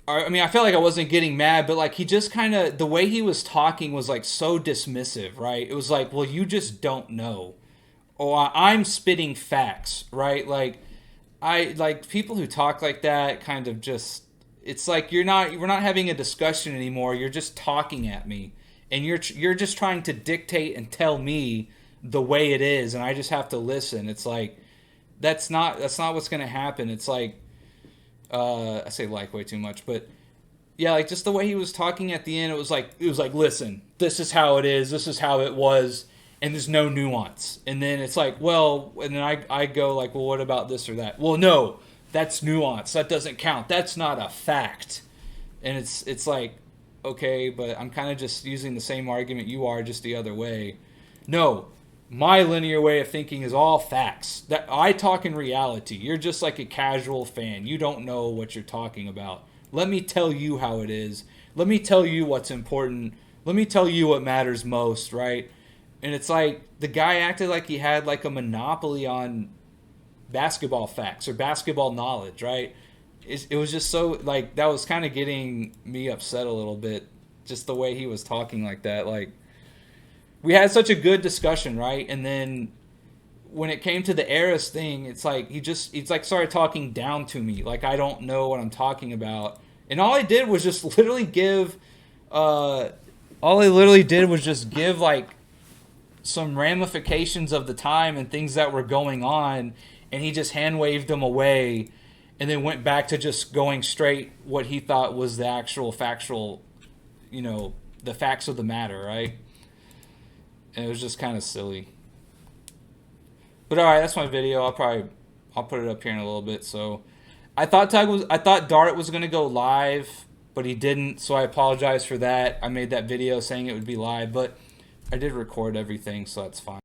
[SPEAKER 2] I mean, I felt like I wasn't getting mad, but, like, he just kind of, the way he was talking was, like, so dismissive, right? It was like, well, you just don't know. Or I'm spitting facts, right? Like, people who talk like that kind of just, it's like we're not having a discussion anymore. You're just talking at me, and you're just trying to dictate and tell me the way it is, and I just have to listen. It's like that's not what's going to happen. It's like I say like way too much, but yeah, like, just the way he was talking at the end, it was like listen, this is how it is. This is how it was, and there's no nuance. And then it's like, well, and then I go like, well, what about this or that? Well, no. That's nuance. That doesn't count. That's not a fact. And it's like, okay, but I'm kind of just using the same argument you are, just the other way. No, my linear way of thinking is all facts. That I talk in reality. You're just like a casual fan. You don't know what you're talking about. Let me tell you how it is. Let me tell you what's important. Let me tell you what matters most, right? And it's like the guy acted like he had like a monopoly on basketball facts or basketball knowledge, right? It was just so, like, that was kind of getting me upset a little bit, just the way he was talking like that. Like, we had such a good discussion, right? And then when it came to the Eras thing, it's like it's like started talking down to me, like I don't know what I'm talking about. And all I did was just literally give like some ramifications of the time and things that were going on, and he just hand waved them away and then went back to just going straight what he thought was the actual factual, the facts of the matter, right? And it was just kind of silly. But all right, that's my video. I'll put it up here in a little bit. So I thought Dart was gonna go live, but he didn't. So I apologize for that. I made that video saying it would be live, but I did record everything, so that's fine.